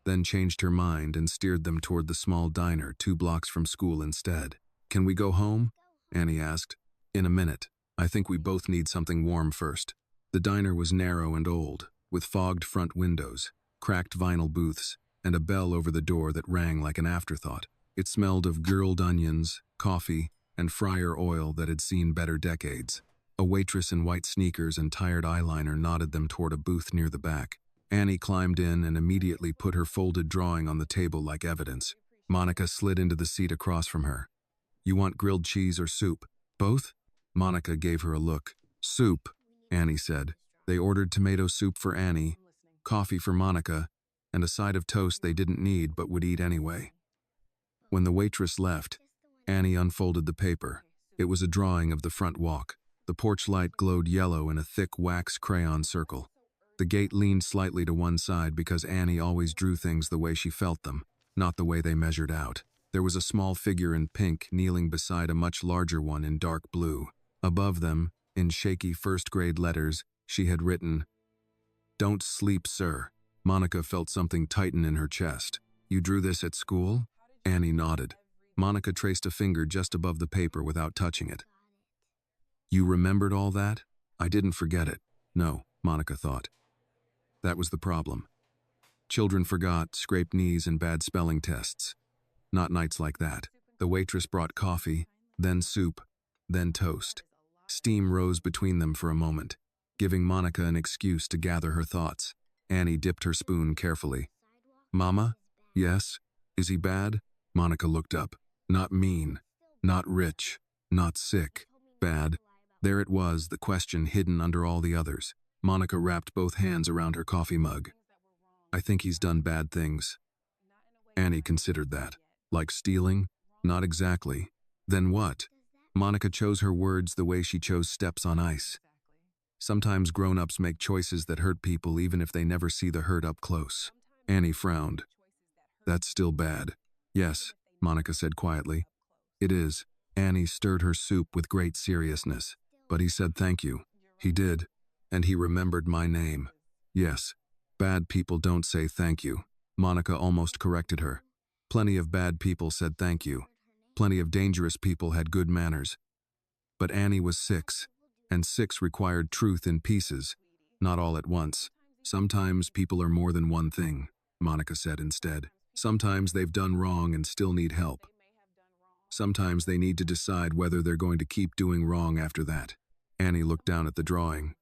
then changed her mind and steered them toward the small diner 2 blocks from school instead. "Can we go home?" Annie asked. "In a minute. I think we both need something warm first." The diner was narrow and old, with fogged front windows, cracked vinyl booths, and a bell over the door that rang like an afterthought. It smelled of grilled onions, coffee, and fryer oil that had seen better decades. A waitress in white sneakers and tired eyeliner nodded them toward a booth near the back. Annie climbed in and immediately put her folded drawing on the table like evidence. Monica slid into the seat across from her. "You want grilled cheese or soup?" "Both?" Monica gave her a look. "Soup," Annie said. They ordered tomato soup for Annie, coffee for Monica, and a side of toast they didn't need but would eat anyway. When the waitress left, Annie unfolded the paper. It was a drawing of the front walk. The porch light glowed yellow in a thick wax crayon circle. The gate leaned slightly to one side because Annie always drew things the way she felt them, not the way they measured out. There was a small figure in pink kneeling beside a much larger one in dark blue. Above them, in shaky first-grade letters, she had written, "Don't sleep, sir." Monica felt something tighten in her chest. "You drew this at school?" Annie nodded. Monica traced a finger just above the paper without touching it. "You remembered all that?" "I didn't forget it." No, Monica thought. That was the problem. Children forgot scraped knees and bad spelling tests. Not nights like that. The waitress brought coffee, then soup, then toast. Steam rose between them for a moment, giving Monica an excuse to gather her thoughts. Annie dipped her spoon carefully. "Mama?" "Yes? Is he bad?" Monica looked up. "Not mean, not rich, not sick. Bad." There it was, the question hidden under all the others. Monica wrapped both hands around her coffee mug. "I think he's done bad things." Annie considered that. Like stealing? Not exactly. Then what? Monica chose her words the way she chose steps on ice. Sometimes grown-ups make choices that hurt people even if they never see the hurt up close. Annie frowned. "That's still bad." "Yes," Monica said quietly. "It is." Annie stirred her soup with great seriousness. "But he said thank you." "He did. And he remembered my name." "Yes. Bad people don't say thank you." Monica almost corrected her. Plenty of bad people said thank you. Plenty of dangerous people had good manners. But Annie was 6, and 6 required truth in pieces, not all at once. "Sometimes people are more than one thing," Monica said instead. "Sometimes they've done wrong and still need help. Sometimes they need to decide whether they're going to keep doing wrong after that." Annie looked down at the drawing.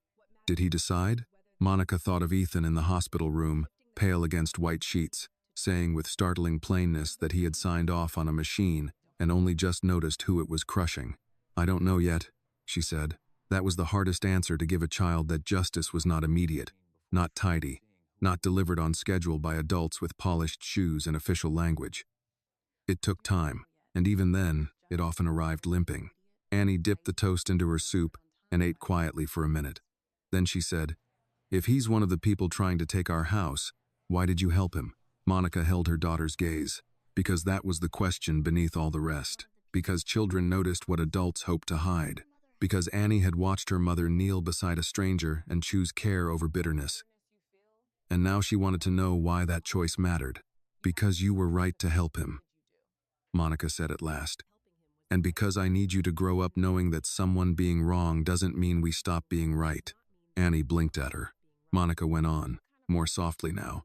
Did he decide? Monica thought of Ethan in the hospital room, pale against white sheets, saying with startling plainness that he had signed off on a machine and only just noticed who it was crushing. "I don't know yet," she said. That was the hardest answer to give a child, that justice was not immediate, not tidy, not delivered on schedule by adults with polished shoes and official language. It took time, and even then, it often arrived limping. Annie dipped the toast into her soup and ate quietly for a minute. Then she said, "If he's one of the people trying to take our house, why did you help him?" Monica held her daughter's gaze. Because that was the question beneath all the rest. Because children noticed what adults hoped to hide. Because Annie had watched her mother kneel beside a stranger and choose care over bitterness. And now she wanted to know why that choice mattered. "Because you were right to help him," Monica said at last. "And because I need you to grow up knowing that someone being wrong doesn't mean we stop being right." Annie blinked at her. Monica went on, more softly now.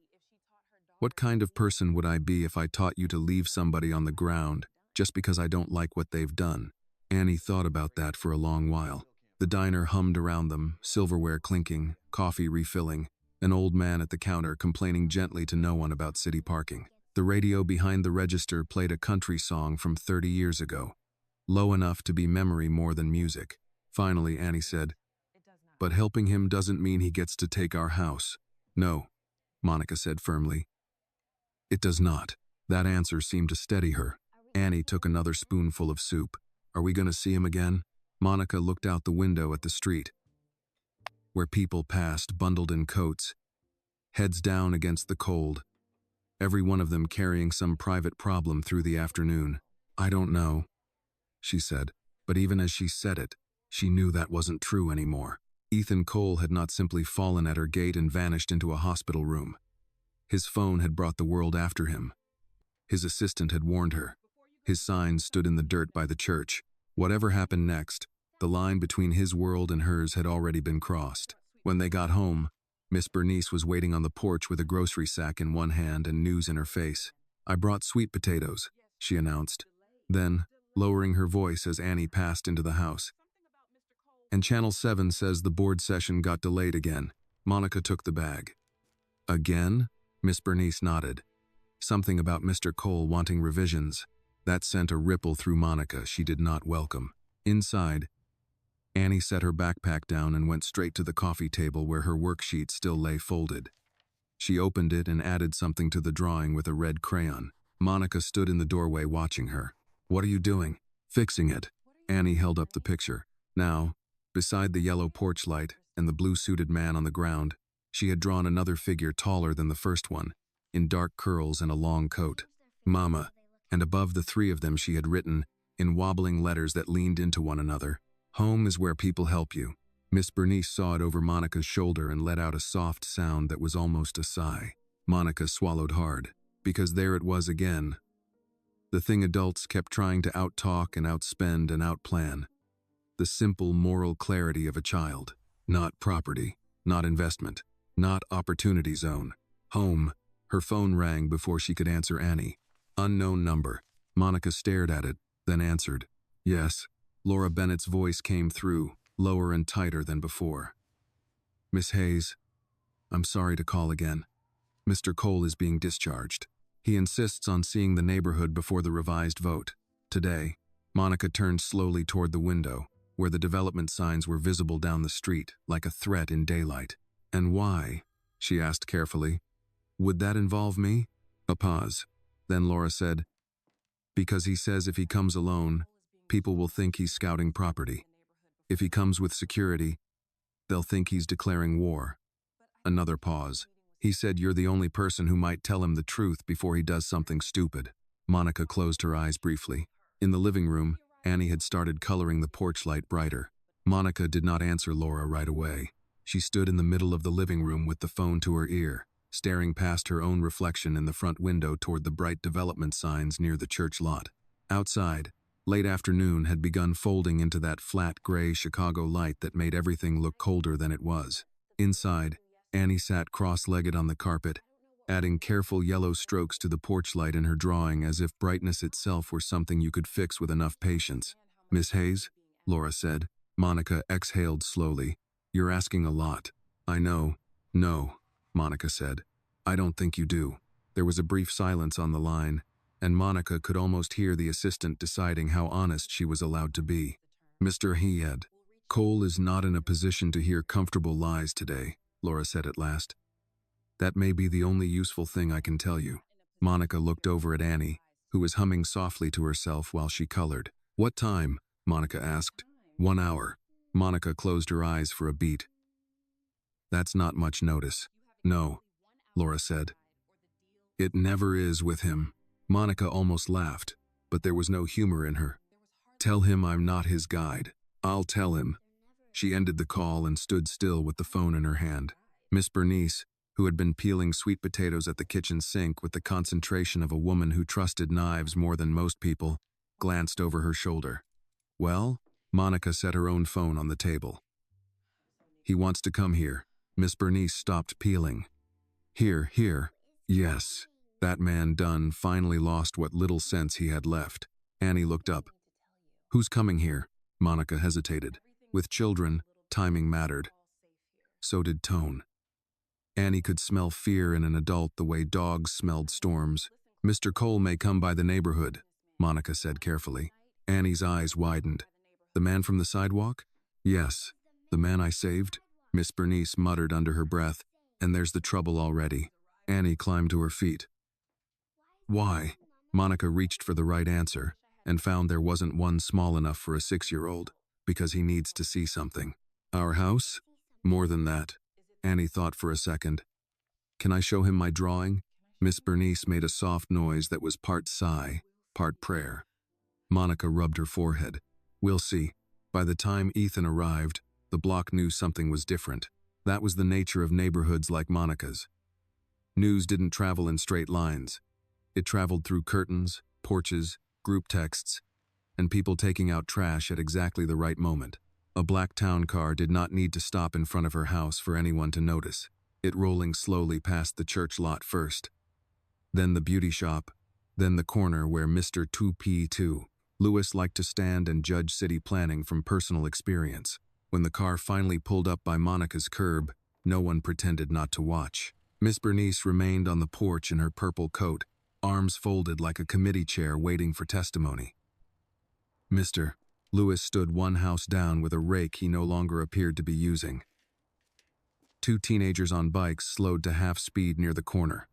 "What kind of person would I be if I taught you to leave somebody on the ground just because I don't like what they've done?" Annie thought about that for a long while. The diner hummed around them, silverware clinking, coffee refilling, an old man at the counter complaining gently to no one about city parking. The radio behind the register played a country song from 30 years ago, low enough to be memory more than music. Finally, Annie said, "But helping him doesn't mean he gets to take our house." "No," Monica said firmly. "It does not." That answer seemed to steady her. Annie took another spoonful of soup. "Are we going to see him again?" Monica looked out the window at the street, where people passed bundled in coats, heads down against the cold, every one of them carrying some private problem through the afternoon. "I don't know," she said, but even as she said it, she knew that wasn't true anymore. Ethan Cole had not simply fallen at her gate and vanished into a hospital room. His phone had brought the world after him. His assistant had warned her. His sign stood in the dirt by the church. Whatever happened next, the line between his world and hers had already been crossed. When they got home, Miss Bernice was waiting on the porch with a grocery sack in one hand and news in her face. "I brought sweet potatoes," she announced. Then, lowering her voice as Annie passed into the house, "And Channel 7 says the board session got delayed again." Monica took the bag. "Again?" Miss Bernice nodded. Something about Mr. Cole wanting revisions. That sent a ripple through Monica she did not welcome. Inside, Annie set her backpack down and went straight to the coffee table where her worksheet still lay folded. She opened it and added something to the drawing with a red crayon. Monica stood in the doorway watching her. "What are you doing?" "Fixing it." Annie held up the picture. Now, beside the yellow porch light and the blue-suited man on the ground, she had drawn another figure taller than the first one, in dark curls and a long coat. "Mama," and above the three of them she had written, in wobbling letters that leaned into one another, "Home is where people help you." Miss Bernice saw it over Monica's shoulder and let out a soft sound that was almost a sigh. Monica swallowed hard, because there it was again. The thing adults kept trying to out-talk and outspend and outplan. The simple moral clarity of a child. Not property, not investment, not opportunity zone. Home. Her phone rang before she could answer Annie. Unknown number. Monica stared at it, then answered. "Yes." Laura Bennett's voice came through, lower and tighter than before. "Miss Hayes, I'm sorry to call again. Mr. Cole is being discharged. He insists on seeing the neighborhood before the revised vote. Today." Monica turned slowly toward the window, where the development signs were visible down the street, like a threat in daylight. "And why?" she asked carefully. "Would that involve me?" A pause. Then Laura said, "Because he says if he comes alone, people will think he's scouting property. If he comes with security, they'll think he's declaring war." Another pause. "He said you're the only person who might tell him the truth before he does something stupid." Monica closed her eyes briefly. In the living room, Annie had started coloring the porch light brighter. Monica did not answer Laura right away. She stood in the middle of the living room with the phone to her ear, staring past her own reflection in the front window toward the bright development signs near the church lot. Outside, late afternoon had begun folding into that flat gray Chicago light that made everything look colder than it was. Inside, Annie sat cross-legged on the carpet, adding careful yellow strokes to the porch light in her drawing as if brightness itself were something you could fix with enough patience. "Miss Hayes," Laura said. Monica exhaled slowly. "You're asking a lot." "I know." "No," Monica said. "I don't think you do." There was a brief silence on the line, and Monica could almost hear the assistant deciding how honest she was allowed to be. "Mr. Head, Cole is not in a position to hear comfortable lies today," Laura said at last. "That may be the only useful thing I can tell you." Monica looked over at Annie, who was humming softly to herself while she colored. "What time?" Monica asked. 1 hour. Monica closed her eyes for a beat. "That's not much notice." "No," Laura said. "It never is with him." Monica almost laughed, but there was no humor in her. "Tell him I'm not his guide." "I'll tell him." She ended the call and stood still with the phone in her hand. Miss Bernice, who had been peeling sweet potatoes at the kitchen sink with the concentration of a woman who trusted knives more than most people, glanced over her shoulder. "Well?" Monica set her own phone on the table. "He wants to come here." Miss Bernice stopped peeling. Here. Yes." That man Dunn finally lost what little sense he had left. Annie looked up. "Who's coming here?" Monica hesitated. With children, timing mattered. So did tone. Annie could smell fear in an adult the way dogs smelled storms. "Mr. Cole may come by the neighborhood," Monica said carefully. Annie's eyes widened. "The man from the sidewalk?" "Yes. The man I saved?" Miss Bernice muttered under her breath. "And there's the trouble already." Annie climbed to her feet. "Why?" Monica reached for the right answer and found there wasn't one small enough for a 6-year-old. "Because he needs to see something." "Our house?" "More than that." Annie thought for a second. "Can I show him my drawing?" Miss Bernice made a soft noise that was part sigh, part prayer. Monica rubbed her forehead. "We'll see." By the time Ethan arrived, the block knew something was different. That was the nature of neighborhoods like Monica's. News didn't travel in straight lines. It traveled through curtains, porches, group texts, and people taking out trash at exactly the right moment. A black town car did not need to stop in front of her house for anyone to notice, it rolling slowly past the church lot first. Then the beauty shop, then the corner where Mr. 2P2. Lewis liked to stand and judge city planning from personal experience. When the car finally pulled up by Monica's curb, no one pretended not to watch. Miss Bernice remained on the porch in her purple coat, arms folded like a committee chair waiting for testimony. "Mr." Lewis stood one house down with a rake he no longer appeared to be using. Two teenagers on bikes slowed to half speed near the corner.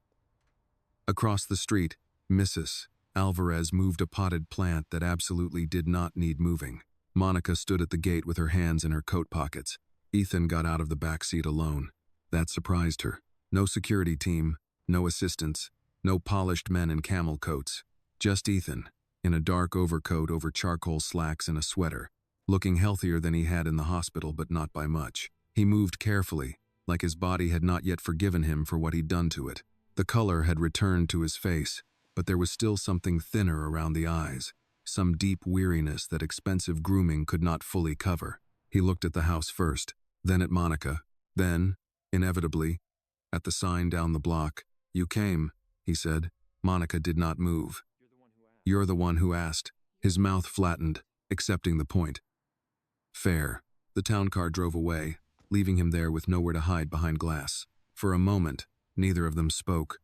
Across the street, Mrs. Alvarez moved a potted plant that absolutely did not need moving. Monica stood at the gate with her hands in her coat pockets. Ethan got out of the back seat alone. That surprised her. No security team, no assistants, no polished men in camel coats. Just Ethan, in a dark overcoat over charcoal slacks and a sweater, looking healthier than he had in the hospital but not by much. He moved carefully, like his body had not yet forgiven him for what he'd done to it. The color had returned to his face, but there was still something thinner around the eyes, some deep weariness that expensive grooming could not fully cover. He looked at the house first, then at Monica, then, inevitably, at the sign down the block. "You came," he said. Monica did not move. "You're the one who asked." His mouth flattened, accepting the point. Fair. The town car drove away, leaving him there with nowhere to hide behind glass. For a moment, neither of them spoke.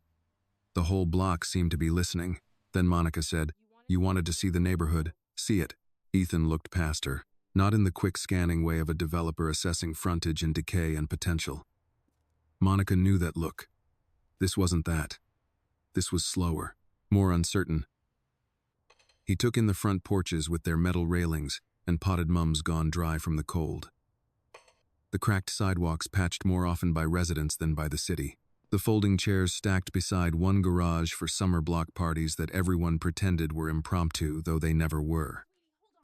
The whole block seemed to be listening. Then Monica said, "You wanted to see the neighborhood. See it." Ethan looked past her, not in the quick scanning way of a developer assessing frontage and decay and potential. Monica knew that look. This wasn't that. This was slower, more uncertain. He took in the front porches with their metal railings and potted mums gone dry from the cold. The cracked sidewalks patched more often by residents than by the city. The folding chairs stacked beside one garage for summer block parties that everyone pretended were impromptu, though they never were.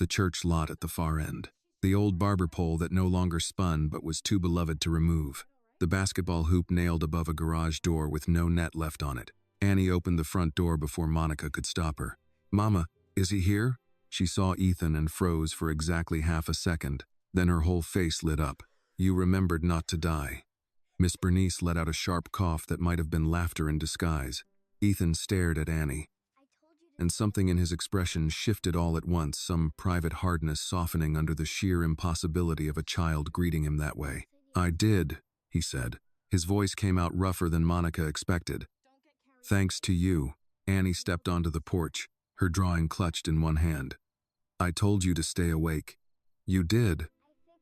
The church lot at the far end. The old barber pole that no longer spun but was too beloved to remove. The basketball hoop nailed above a garage door with no net left on it. Annie opened the front door before Monica could stop her. "Mama, is he here?" She saw Ethan and froze for exactly half a second. Then her whole face lit up. "You remembered not to die." Miss Bernice let out a sharp cough that might have been laughter in disguise. Ethan stared at Annie, and something in his expression shifted all at once, some private hardness softening under the sheer impossibility of a child greeting him that way. "I did," he said. His voice came out rougher than Monica expected. "Thanks to you." Annie stepped onto the porch, her drawing clutched in one hand. "I told you to stay awake. You did,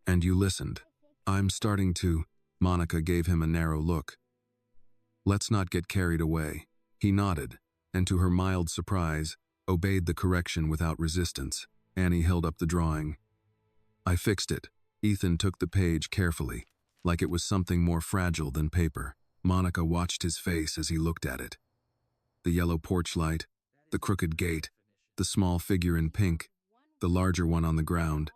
and you listened. I'm starting to." Monica gave him a narrow look. "Let's not get carried away." He nodded, and to her mild surprise, obeyed the correction without resistance. Annie held up the drawing. "I fixed it." Ethan took the page carefully, like it was something more fragile than paper. Monica watched his face as he looked at it. The yellow porch light, the crooked gate, the small figure in pink, the larger one on the ground.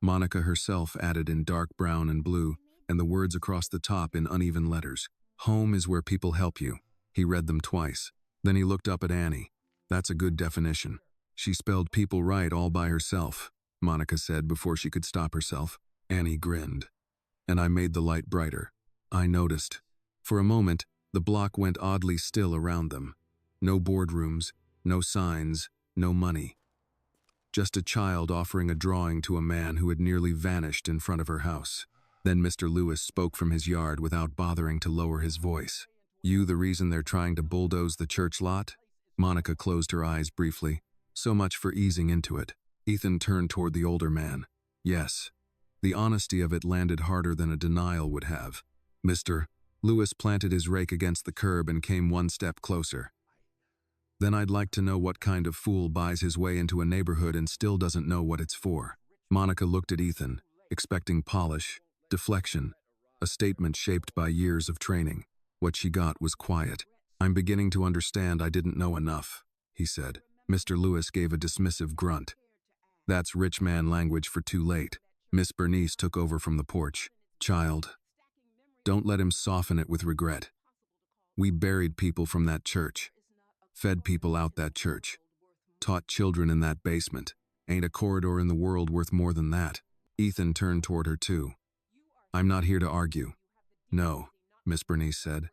Monica herself added in dark brown and blue, and the words across the top in uneven letters. "Home is where people help you." He read them twice. Then he looked up at Annie. "That's a good definition." "She spelled people right all by herself," Monica said before she could stop herself. Annie grinned. "And I made the light brighter." I noticed. For a moment, the block went oddly still around them. No boardrooms, no signs, no money. Just a child offering a drawing to a man who had nearly vanished in front of her house. Then Mr. Lewis spoke from his yard without bothering to lower his voice. "You the reason they're trying to bulldoze the church lot?" Monica closed her eyes briefly. So much for easing into it. Ethan turned toward the older man. "Yes." The honesty of it landed harder than a denial would have. "Mr. Lewis planted his rake against the curb and came one step closer. "Then I'd like to know what kind of fool buys his way into a neighborhood and still doesn't know what it's for." Monica looked at Ethan, expecting polish, deflection, a statement shaped by years of training. What she got was quiet. "I'm beginning to understand I didn't know enough," he said. Mr. Lewis gave a dismissive grunt. "That's rich man language for too late." Miss Bernice took over from the porch. "Child, don't let him soften it with regret. We buried people from that church, fed people out that church, taught children in that basement. Ain't a corridor in the world worth more than that." Ethan turned toward her too. "I'm not here to argue." "No," Miss Bernice said.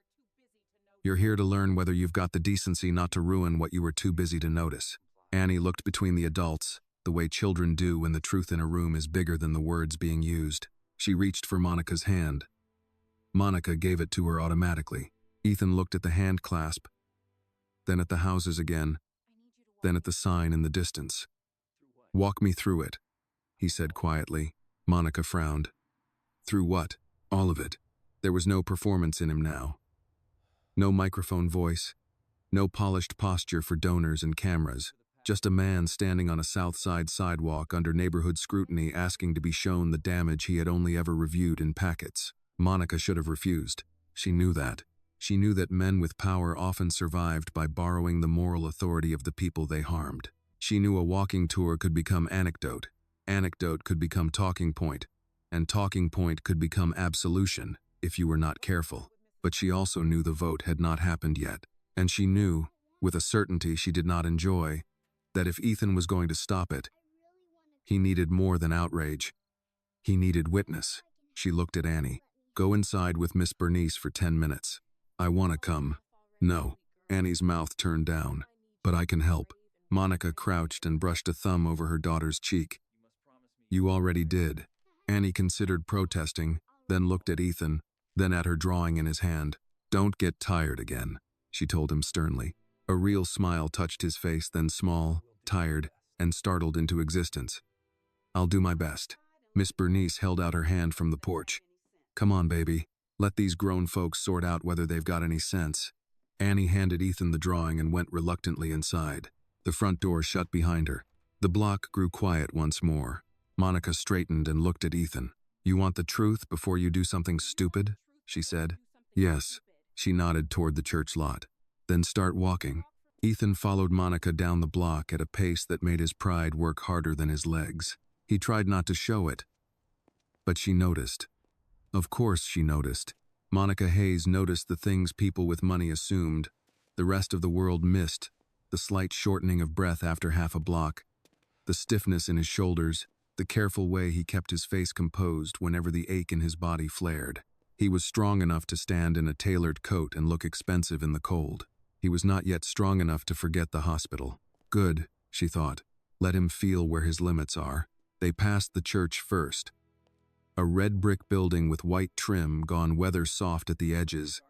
"You're here to learn whether you've got the decency not to ruin what you were too busy to notice." Annie looked between the adults, the way children do when the truth in a room is bigger than the words being used. She reached for Monica's hand. Monica gave it to her automatically. Ethan looked at the hand clasp, then at the houses again, then at the sign in the distance. "Walk me through it," he said quietly. Monica frowned. "Through what?" "All of it. There was no performance in him now. No microphone voice, no polished posture for donors and cameras, just a man standing on a South Side sidewalk under neighborhood scrutiny asking to be shown the damage he had only ever reviewed in packets. Monica should have refused. She knew that. She knew that men with power often survived by borrowing the moral authority of the people they harmed. She knew a walking tour could become anecdote, anecdote could become talking point, and talking point could become absolution if you were not careful. But she also knew the vote had not happened yet, and she knew, with a certainty she did not enjoy, that if Ethan was going to stop it, he needed more than outrage. He needed witness. She looked at Annie. Go inside with Miss Bernice for 10 minutes. I want to come. No. Annie's mouth turned down. But I can help. Monica crouched and brushed a thumb over her daughter's cheek. You already did. Annie considered protesting, then looked at Ethan, then at her drawing in his hand. Don't get tired again, she told him sternly. A real smile touched his face, then small, tired, and startled into existence. I'll do my best. Miss Bernice held out her hand from the porch. Come on, baby. Let these grown folks sort out whether they've got any sense. Annie handed Ethan the drawing and went reluctantly inside. The front door shut behind her. The block grew quiet once more. Monica straightened and looked at Ethan. You want the truth before you do something stupid? She said. Yes. She nodded toward the church lot. Then start walking. Ethan followed Monica down the block at a pace that made his pride work harder than his legs. He tried not to show it. But she noticed. Of course she noticed. Monica Hayes noticed the things people with money assumed. The rest of the world missed. The slight shortening of breath after half a block. The stiffness in his shoulders. The careful way he kept his face composed whenever the ache in his body flared. He was strong enough to stand in a tailored coat and look expensive in the cold. He was not yet strong enough to forget the hospital. Good, she thought. Let him feel where his limits are. They passed the church first. A red brick building with white trim gone weather-soft at the edges,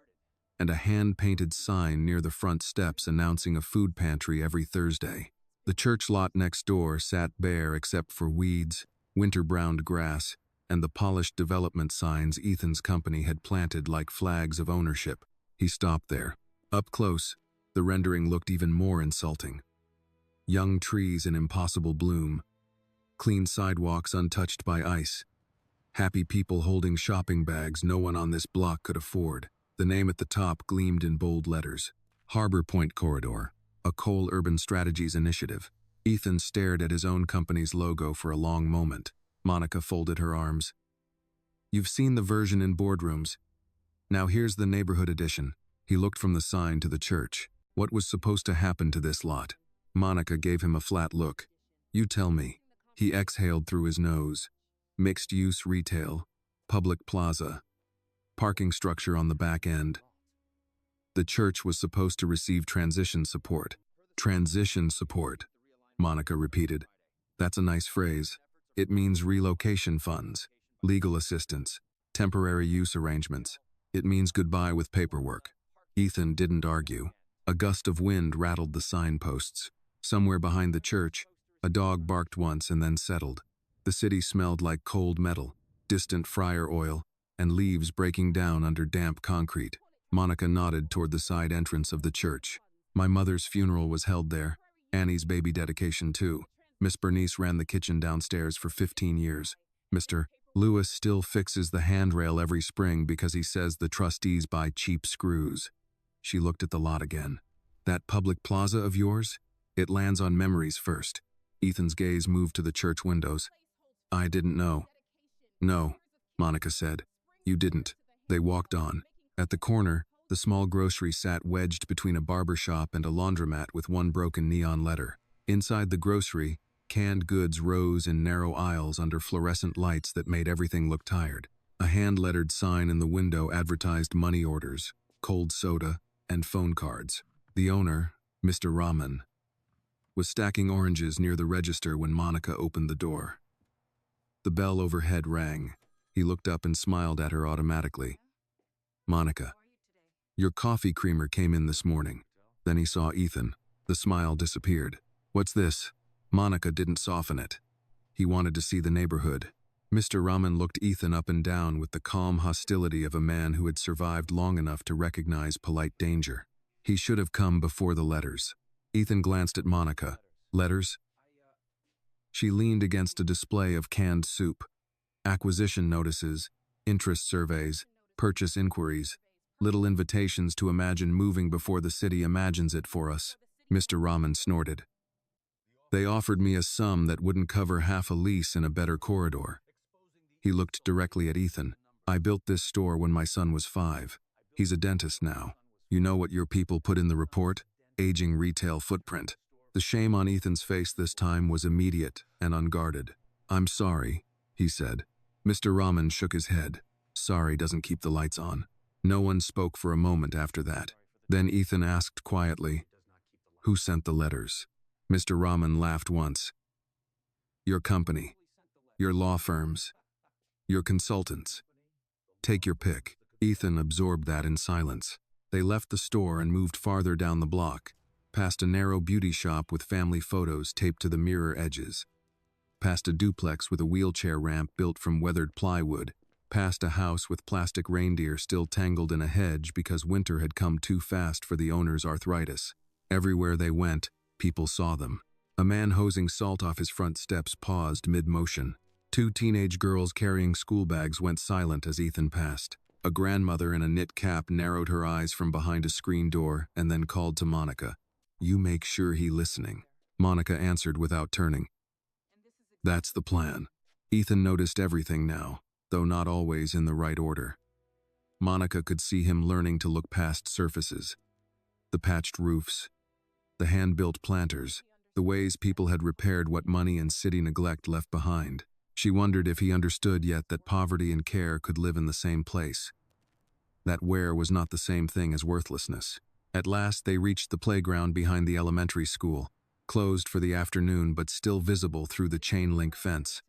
and a hand-painted sign near the front steps announcing a food pantry every Thursday. The church lot next door sat bare except for weeds, winter-browned grass, and the polished development signs Ethan's company had planted like flags of ownership. He stopped there. Up close, the rendering looked even more insulting. Young trees in impossible bloom, clean sidewalks untouched by ice, happy people holding shopping bags no one on this block could afford. The name at the top gleamed in bold letters. Harbor Point Corridor, a Cole Urban Strategies initiative. Ethan stared at his own company's logo for a long moment. Monica folded her arms. You've seen the version in boardrooms. Now here's the neighborhood edition. He looked from the sign to the church. What was supposed to happen to this lot? Monica gave him a flat look. You tell me. He exhaled through his nose. Mixed-use retail, public plaza, parking structure on the back end. The church was supposed to receive transition support. Transition support, Monica repeated. That's a nice phrase. It means relocation funds, legal assistance, temporary use arrangements. It means goodbye with paperwork. Ethan didn't argue. A gust of wind rattled the signposts. Somewhere behind the church, a dog barked once and then settled. The city smelled like cold metal, distant fryer oil, and leaves breaking down under damp concrete. Monica nodded toward the side entrance of the church. My mother's funeral was held there. Annie's baby dedication too. Miss Bernice ran the kitchen downstairs for 15 years. Mr. Lewis still fixes the handrail every spring because he says the trustees buy cheap screws. She looked at the lot again. That public plaza of yours? It lands on memories first. Ethan's gaze moved to the church windows. I didn't know. No, Monica said. You didn't. They walked on. At the corner, the small grocery sat wedged between a barber shop and a laundromat with one broken neon letter. Inside the grocery, canned goods rose in narrow aisles under fluorescent lights that made everything look tired. A hand-lettered sign in the window advertised money orders, cold soda, and phone cards. The owner, Mr. Rahman, was stacking oranges near the register when Monica opened the door. The bell overhead rang. He looked up and smiled at her automatically. Monica, your coffee creamer came in this morning. Then he saw Ethan. The smile disappeared. What's this? Monica didn't soften it. He wanted to see the neighborhood. Mr. Rahman looked Ethan up and down with the calm hostility of a man who had survived long enough to recognize polite danger. He should have come before the letters. Ethan glanced at Monica. Letters? She leaned against a display of canned soup. Acquisition notices, interest surveys, purchase inquiries, little invitations to imagine moving before the city imagines it for us. Mr. Rahman snorted. They offered me a sum that wouldn't cover half a lease in a better corridor. He looked directly at Ethan. I built this store when my son was 5. He's a dentist now. You know what your people put in the report? Aging retail footprint. The shame on Ethan's face this time was immediate and unguarded. I'm sorry, he said. Mr. Rahman shook his head. Sorry doesn't keep the lights on. No one spoke for a moment after that. Then Ethan asked quietly, Who sent the letters? Mr. Rahman laughed once. Your company. Your law firms. Your consultants. Take your pick. Ethan absorbed that in silence. They left the store and moved farther down the block, past a narrow beauty shop with family photos taped to the mirror edges, past a duplex with a wheelchair ramp built from weathered plywood, past a house with plastic reindeer still tangled in a hedge because winter had come too fast for the owner's arthritis. Everywhere they went, people saw them. A man hosing salt off his front steps paused mid-motion. 2 teenage girls carrying school bags went silent as Ethan passed. A grandmother in a knit cap narrowed her eyes from behind a screen door and then called to Monica. You make sure he listening. Monica answered without turning. That's the plan. Ethan noticed everything now, though not always in the right order. Monica could see him learning to look past surfaces. The patched roofs, the hand-built planters, the ways people had repaired what money and city neglect left behind. She wondered if he understood yet that poverty and care could live in the same place. That wear was not the same thing as worthlessness. At last they reached the playground behind the elementary school, closed for the afternoon but still visible through the chain-link fence.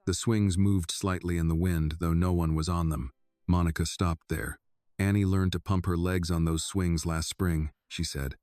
The swings moved slightly in the wind, though no one was on them. Monica stopped there. Annie learned to pump her legs on those swings last spring, she said.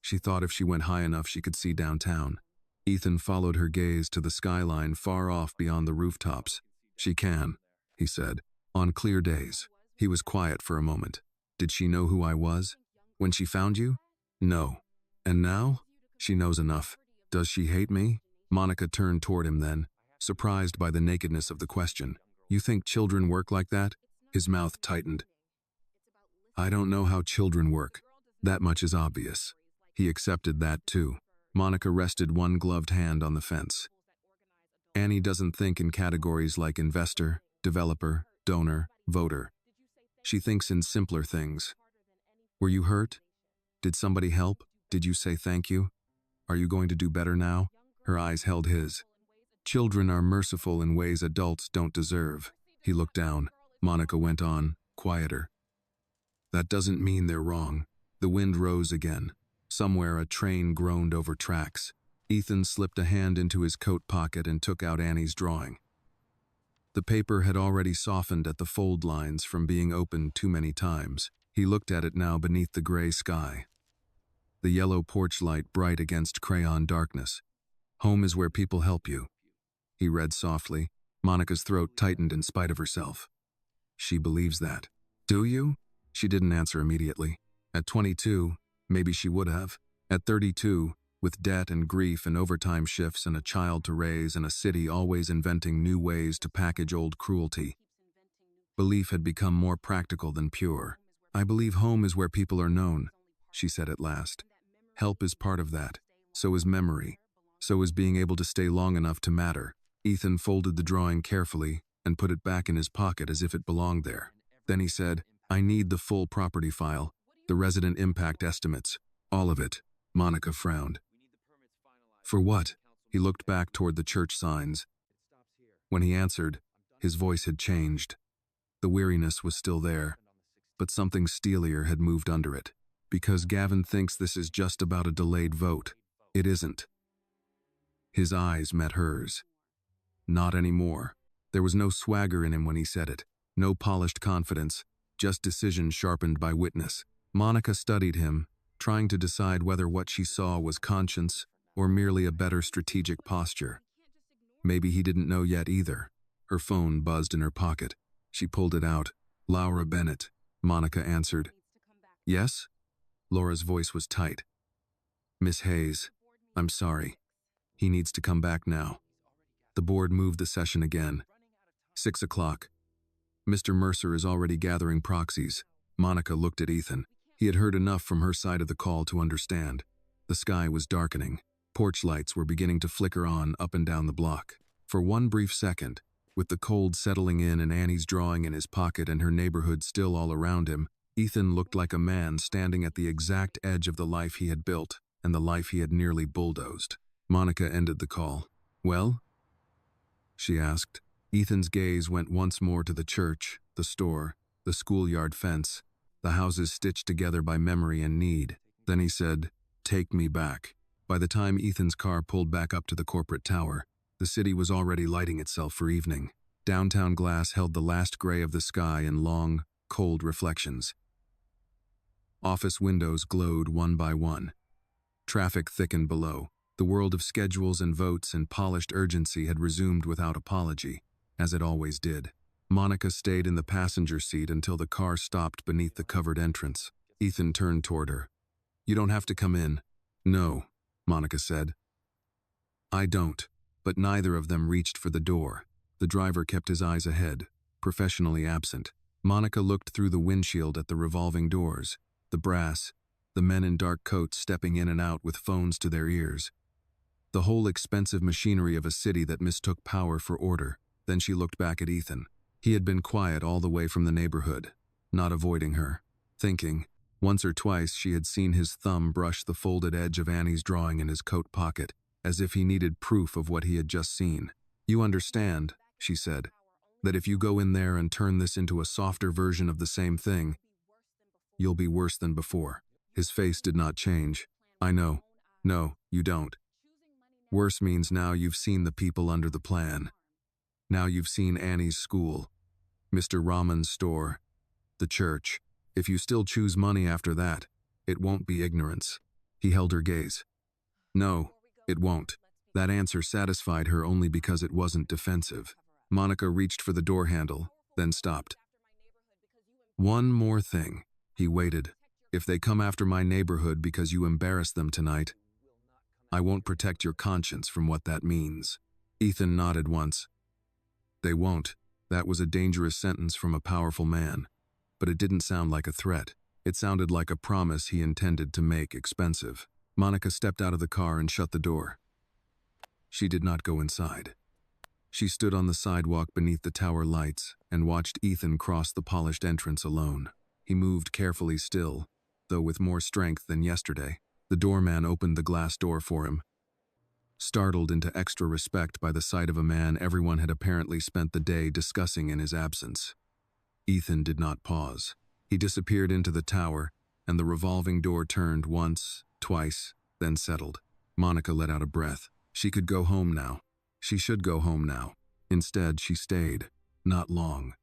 She thought if she went high enough she could see downtown. Ethan followed her gaze to the skyline far off beyond the rooftops. She can, he said. On clear days. He was quiet for a moment. Did she know who I was? When she found you? No. And now? She knows enough. Does she hate me? Monica turned toward him then, surprised by the nakedness of the question. You think children work like that? His mouth tightened. I don't know how children work. That much is obvious. He accepted that too. Monica rested one gloved hand on the fence. Annie doesn't think in categories like investor, developer, donor, voter. She thinks in simpler things. Were you hurt? Did somebody help? Did you say thank you? Are you going to do better now? Her eyes held his. Children are merciful in ways adults don't deserve. He looked down. Monica went on, quieter. That doesn't mean they're wrong. The wind rose again. Somewhere a train groaned over tracks. Ethan slipped a hand into his coat pocket and took out Annie's drawing. The paper had already softened at the fold lines from being opened too many times. He looked at it now beneath the gray sky. The yellow porch light bright against crayon darkness. Home is where people help you. He read softly. Monica's throat tightened in spite of herself. She believes that. Do you? She didn't answer immediately. At 22, maybe she would have. At 32, with debt and grief and overtime shifts and a child to raise and a city always inventing new ways to package old cruelty. Belief had become more practical than pure. I believe home is where people are known, she said at last. Help is part of that. So is memory. So is being able to stay long enough to matter. Ethan folded the drawing carefully and put it back in his pocket as if it belonged there. Then he said, I need the full property file, the resident impact estimates, all of it. Monica frowned. For what? He looked back toward the church signs. When he answered, his voice had changed. The weariness was still there, but something steelier had moved under it. Because Gavin thinks this is just about a delayed vote. It isn't. His eyes met hers. Not anymore. There was no swagger in him when he said it. No polished confidence, just decision sharpened by witness. Monica studied him, trying to decide whether what she saw was conscience or merely a better strategic posture. Maybe he didn't know yet either. Her phone buzzed in her pocket. She pulled it out. Laura Bennett, Monica answered. Yes? Laura's voice was tight. Miss Hayes, I'm sorry. He needs to come back now. The board moved the session again. 6 o'clock. Mr. Mercer is already gathering proxies. Monica looked at Ethan. He had heard enough from her side of the call to understand. The sky was darkening. Porch lights were beginning to flicker on up and down the block. For one brief second, with the cold settling in and Annie's drawing in his pocket and her neighborhood still all around him, Ethan looked like a man standing at the exact edge of the life he had built and the life he had nearly bulldozed. Monica ended the call. Well? She asked. Ethan's gaze went once more to the church, the store, the schoolyard fence, the houses stitched together by memory and need. Then he said, Take me back. By the time Ethan's car pulled back up to the corporate tower, the city was already lighting itself for evening. Downtown glass held the last gray of the sky in long, cold reflections. Office windows glowed one by one. Traffic thickened below. The world of schedules and votes and polished urgency had resumed without apology, as it always did. Monica stayed in the passenger seat until the car stopped beneath the covered entrance. Ethan turned toward her. You don't have to come in. No, Monica said. I don't, but neither of them reached for the door. The driver kept his eyes ahead, professionally absent. Monica looked through the windshield at the revolving doors, the brass, the men in dark coats stepping in and out with phones to their ears. The whole expensive machinery of a city that mistook power for order. Then she looked back at Ethan. He had been quiet all the way from the neighborhood, not avoiding her, thinking. Once or twice she had seen his thumb brush the folded edge of Annie's drawing in his coat pocket, as if he needed proof of what he had just seen. You understand, she said, that if you go in there and turn this into a softer version of the same thing, you'll be worse than before. His face did not change. I know. No, you don't. Worse means now you've seen the people under the plan. Now you've seen Annie's school, Mr. Rahman's store, the church. If you still choose money after that, it won't be ignorance. He held her gaze. No, it won't. That answer satisfied her only because it wasn't defensive. Monica reached for the door handle, then stopped. One more thing. He waited. If they come after my neighborhood because you embarrassed them tonight, I won't protect your conscience from what that means. Ethan nodded once. They won't. That was a dangerous sentence from a powerful man. But it didn't sound like a threat. It sounded like a promise he intended to make expensive. Monica stepped out of the car and shut the door. She did not go inside. She stood on the sidewalk beneath the tower lights and watched Ethan cross the polished entrance alone. He moved carefully still, though with more strength than yesterday. The doorman opened the glass door for him. Startled into extra respect by the sight of a man everyone had apparently spent the day discussing in his absence, Ethan did not pause. He disappeared into the tower, and the revolving door turned once, twice, then settled. Monica let out a breath. She could go home now. She should go home now. Instead, she stayed. Not long.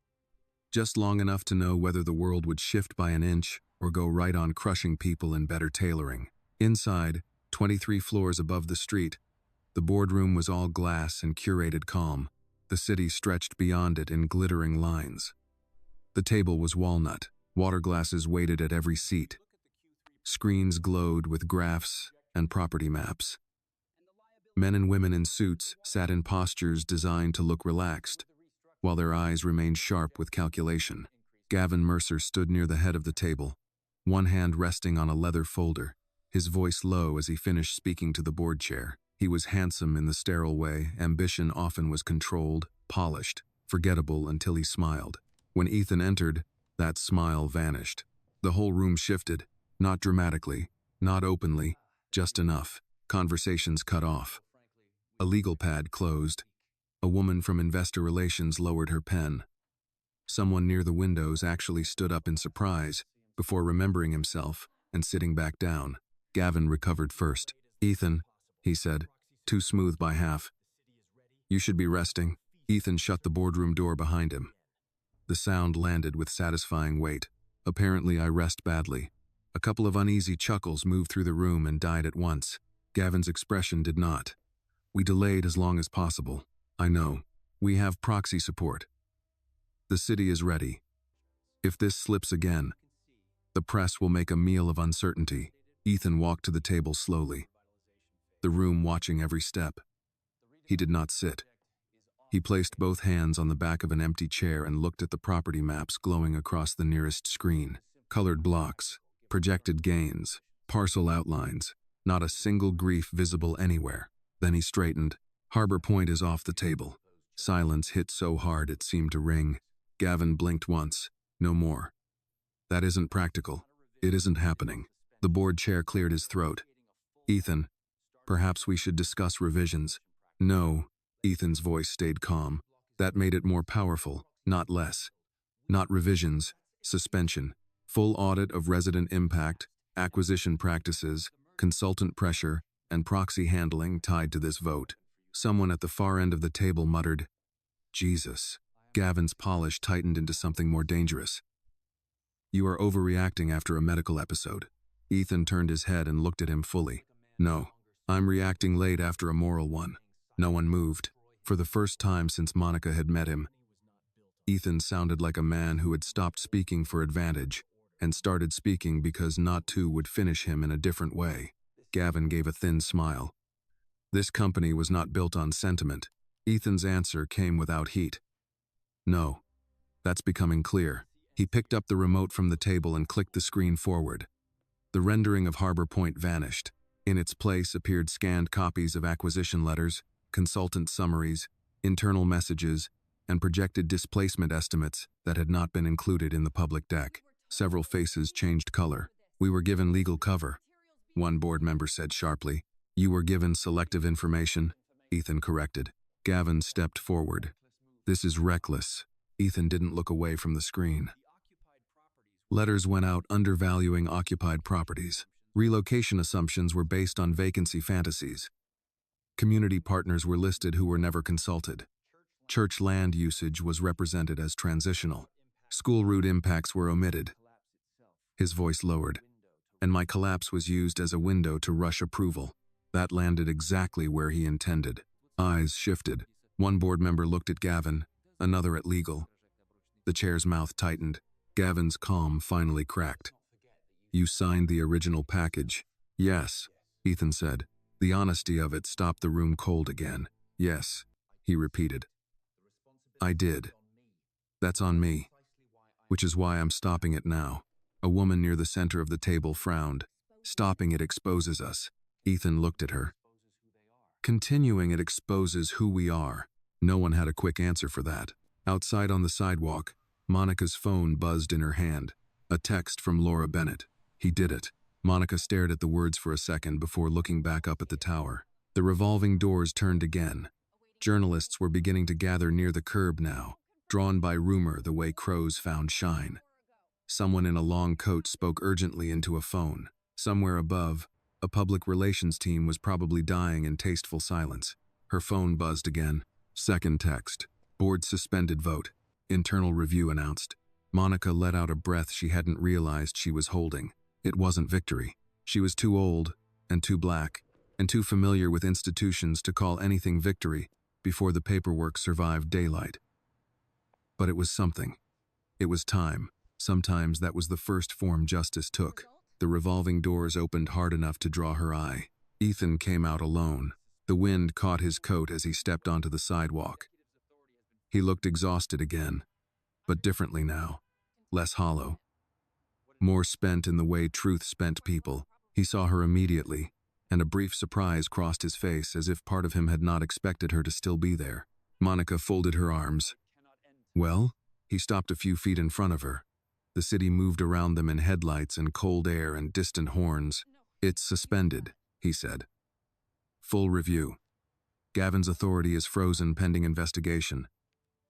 Just long enough to know whether the world would shift by an inch or go right on crushing people in better tailoring. Inside, 23 floors above the street, the boardroom was all glass and curated calm. The city stretched beyond it in glittering lines. The table was walnut. Water glasses waited at every seat. Screens glowed with graphs and property maps. Men and women in suits sat in postures designed to look relaxed, while their eyes remained sharp with calculation. Gavin Mercer stood near the head of the table, one hand resting on a leather folder, his voice low as he finished speaking to the board chair. He was handsome in the sterile way ambition often was controlled, polished, forgettable until he smiled. When Ethan entered, that smile vanished. The whole room shifted, not dramatically, not openly, just enough. Conversations cut off. A legal pad closed. A woman from investor relations lowered her pen. Someone near the windows actually stood up in surprise, before remembering himself and sitting back down. Gavin recovered first. Ethan, he said, too smooth by half. You should be resting. Ethan shut the boardroom door behind him. The sound landed with satisfying weight. Apparently I rest badly. A couple of uneasy chuckles moved through the room and died at once. Gavin's expression did not. We delayed as long as possible. I know. We have proxy support. The city is ready. If this slips again, the press will make a meal of uncertainty. Ethan walked to the table slowly, the room watching every step. He did not sit. He placed both hands on the back of an empty chair and looked at the property maps glowing across the nearest screen. Colored blocks, projected gains, parcel outlines, not a single grief visible anywhere. Then he straightened. Harbor Point is off the table. Silence hit so hard it seemed to ring. Gavin blinked once. No more. That isn't practical. It isn't happening. The board chair cleared his throat. Ethan, perhaps we should discuss revisions. No. Ethan's voice stayed calm. That made it more powerful, not less. Not revisions, suspension. Full audit of resident impact, acquisition practices, consultant pressure, and proxy handling tied to this vote. Someone at the far end of the table muttered, Jesus. Gavin's polish tightened into something more dangerous. You are overreacting after a medical episode. Ethan turned his head and looked at him fully. No, I'm reacting late after a moral one. No one moved. For the first time since Monica had met him, Ethan sounded like a man who had stopped speaking for advantage and started speaking because not two would finish him in a different way. Gavin gave a thin smile. This company was not built on sentiment. Ethan's answer came without heat. No, that's becoming clear. He picked up the remote from the table and clicked the screen forward. The rendering of Harbor Point vanished. In its place appeared scanned copies of acquisition letters, consultant summaries, internal messages, and projected displacement estimates that had not been included in the public deck. Several faces changed color. We were given legal cover, one board member said sharply. You were given selective information, Ethan corrected. Gavin stepped forward. This is reckless. Ethan didn't look away from the screen. Letters went out undervaluing occupied properties. Relocation assumptions were based on vacancy fantasies. Community partners were listed who were never consulted. Church land usage was represented as transitional. School route impacts were omitted. His voice lowered. And my collapse was used as a window to rush approval. That landed exactly where he intended. Eyes shifted. One board member looked at Gavin, another at legal. The chair's mouth tightened. Gavin's calm finally cracked. You signed the original package. Yes, Ethan said. The honesty of it stopped the room cold again. Yes, he repeated. I did. That's on me. Which is why I'm stopping it now. A woman near the center of the table frowned. Stopping it exposes us. Ethan looked at her. Continuing it exposes who we are. No one had a quick answer for that. Outside on the sidewalk, Monica's phone buzzed in her hand. A text from Laura Bennett. He did it. Monica stared at the words for a second before looking back up at the tower. The revolving doors turned again. Journalists were beginning to gather near the curb now, drawn by rumor the way crows found shine. Someone in a long coat spoke urgently into a phone. Somewhere above, a public relations team was probably dying in tasteful silence. Her phone buzzed again. Second text. Board suspended vote. Internal review announced. Monica let out a breath she hadn't realized she was holding. It wasn't victory. She was too old, and too black, and too familiar with institutions to call anything victory before the paperwork survived daylight. But it was something. It was time. Sometimes that was the first form justice took. The revolving doors opened hard enough to draw her eye. Ethan came out alone. The wind caught his coat as he stepped onto the sidewalk. He looked exhausted again, but differently now, less hollow. More spent in the way truth spent people. He saw her immediately, and a brief surprise crossed his face as if part of him had not expected her to still be there. Monica folded her arms. Well? He stopped a few feet in front of her. The city moved around them in headlights and cold air and distant horns. It's suspended, he said. Full review. Gavin's authority is frozen pending investigation.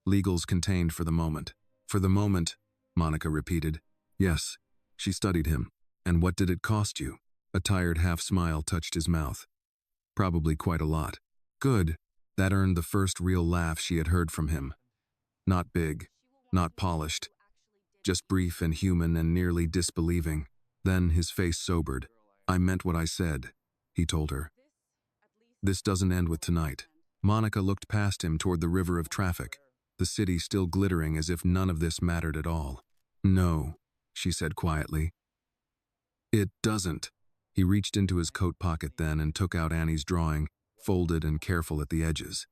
Legals contained for the moment. For the moment, Monica repeated. Yes. She studied him. And what did it cost you? A tired half-smile touched his mouth. Probably quite a lot. Good. That earned the first real laugh she had heard from him. Not big, not polished. Just brief and human and nearly disbelieving. Then his face sobered. I meant what I said, he told her. This doesn't end with tonight. Monica looked past him toward the river of traffic, the city still glittering as if none of this mattered at all. No, she said quietly. It doesn't. He reached into his coat pocket then and took out Annie's drawing, folded and careful at the edges.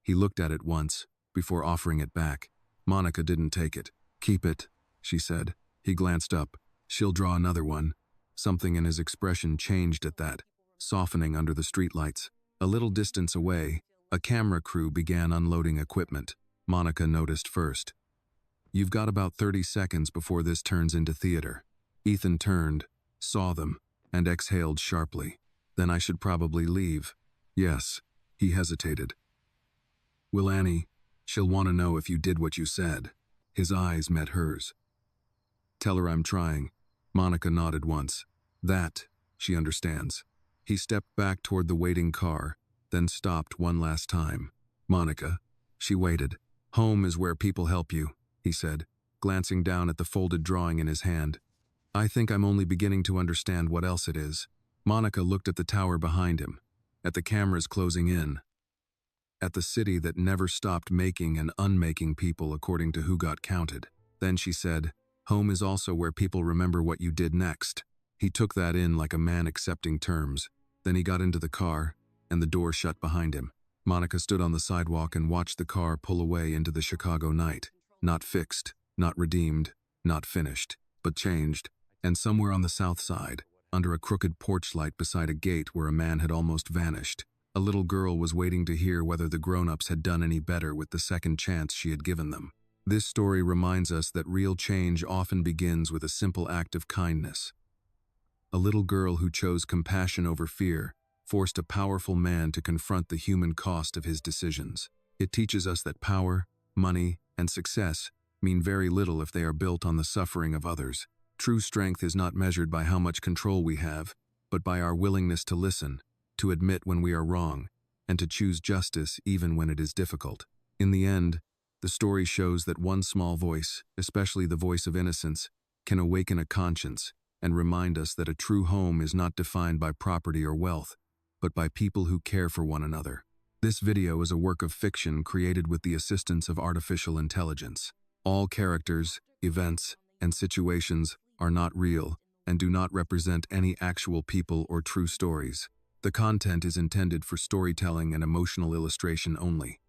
He looked at it once, before offering it back. Monica didn't take it. Keep it, she said. He glanced up. She'll draw another one. Something in his expression changed at that, softening under the streetlights. A little distance away, a camera crew began unloading equipment. Monica noticed first. You've got about 30 seconds before this turns into theater. Ethan turned, saw them, and exhaled sharply. Then I should probably leave. Yes, he hesitated. Will Annie? She'll want to know if you did what you said. His eyes met hers. Tell her I'm trying. Monica nodded once. That, she understands. He stepped back toward the waiting car, then stopped one last time. Monica. She waited. Home is where people help you, he said, glancing down at the folded drawing in his hand. I think I'm only beginning to understand what else it is. Monica looked at the tower behind him, at the cameras closing in, at the city that never stopped making and unmaking people according to who got counted. Then she said, home is also where people remember what you did next. He took that in like a man accepting terms. Then he got into the car, and the door shut behind him. Monica stood on the sidewalk and watched the car pull away into the Chicago night. Not fixed, not redeemed, not finished, but changed. And somewhere on the south side, under a crooked porch light beside a gate where a man had almost vanished, a little girl was waiting to hear whether the grown-ups had done any better with the second chance she had given them. This story reminds us that real change often begins with a simple act of kindness. A little girl who chose compassion over fear forced a powerful man to confront the human cost of his decisions. It teaches us that power, money, and success mean very little if they are built on the suffering of others. True strength is not measured by how much control we have, but by our willingness to listen, to admit when we are wrong, and to choose justice even when it is difficult. In the end, the story shows that one small voice, especially the voice of innocence, can awaken a conscience and remind us that a true home is not defined by property or wealth, but by people who care for one another. This video is a work of fiction created with the assistance of artificial intelligence. All characters, events, and situations are not real and do not represent any actual people or true stories. The content is intended for storytelling and emotional illustration only.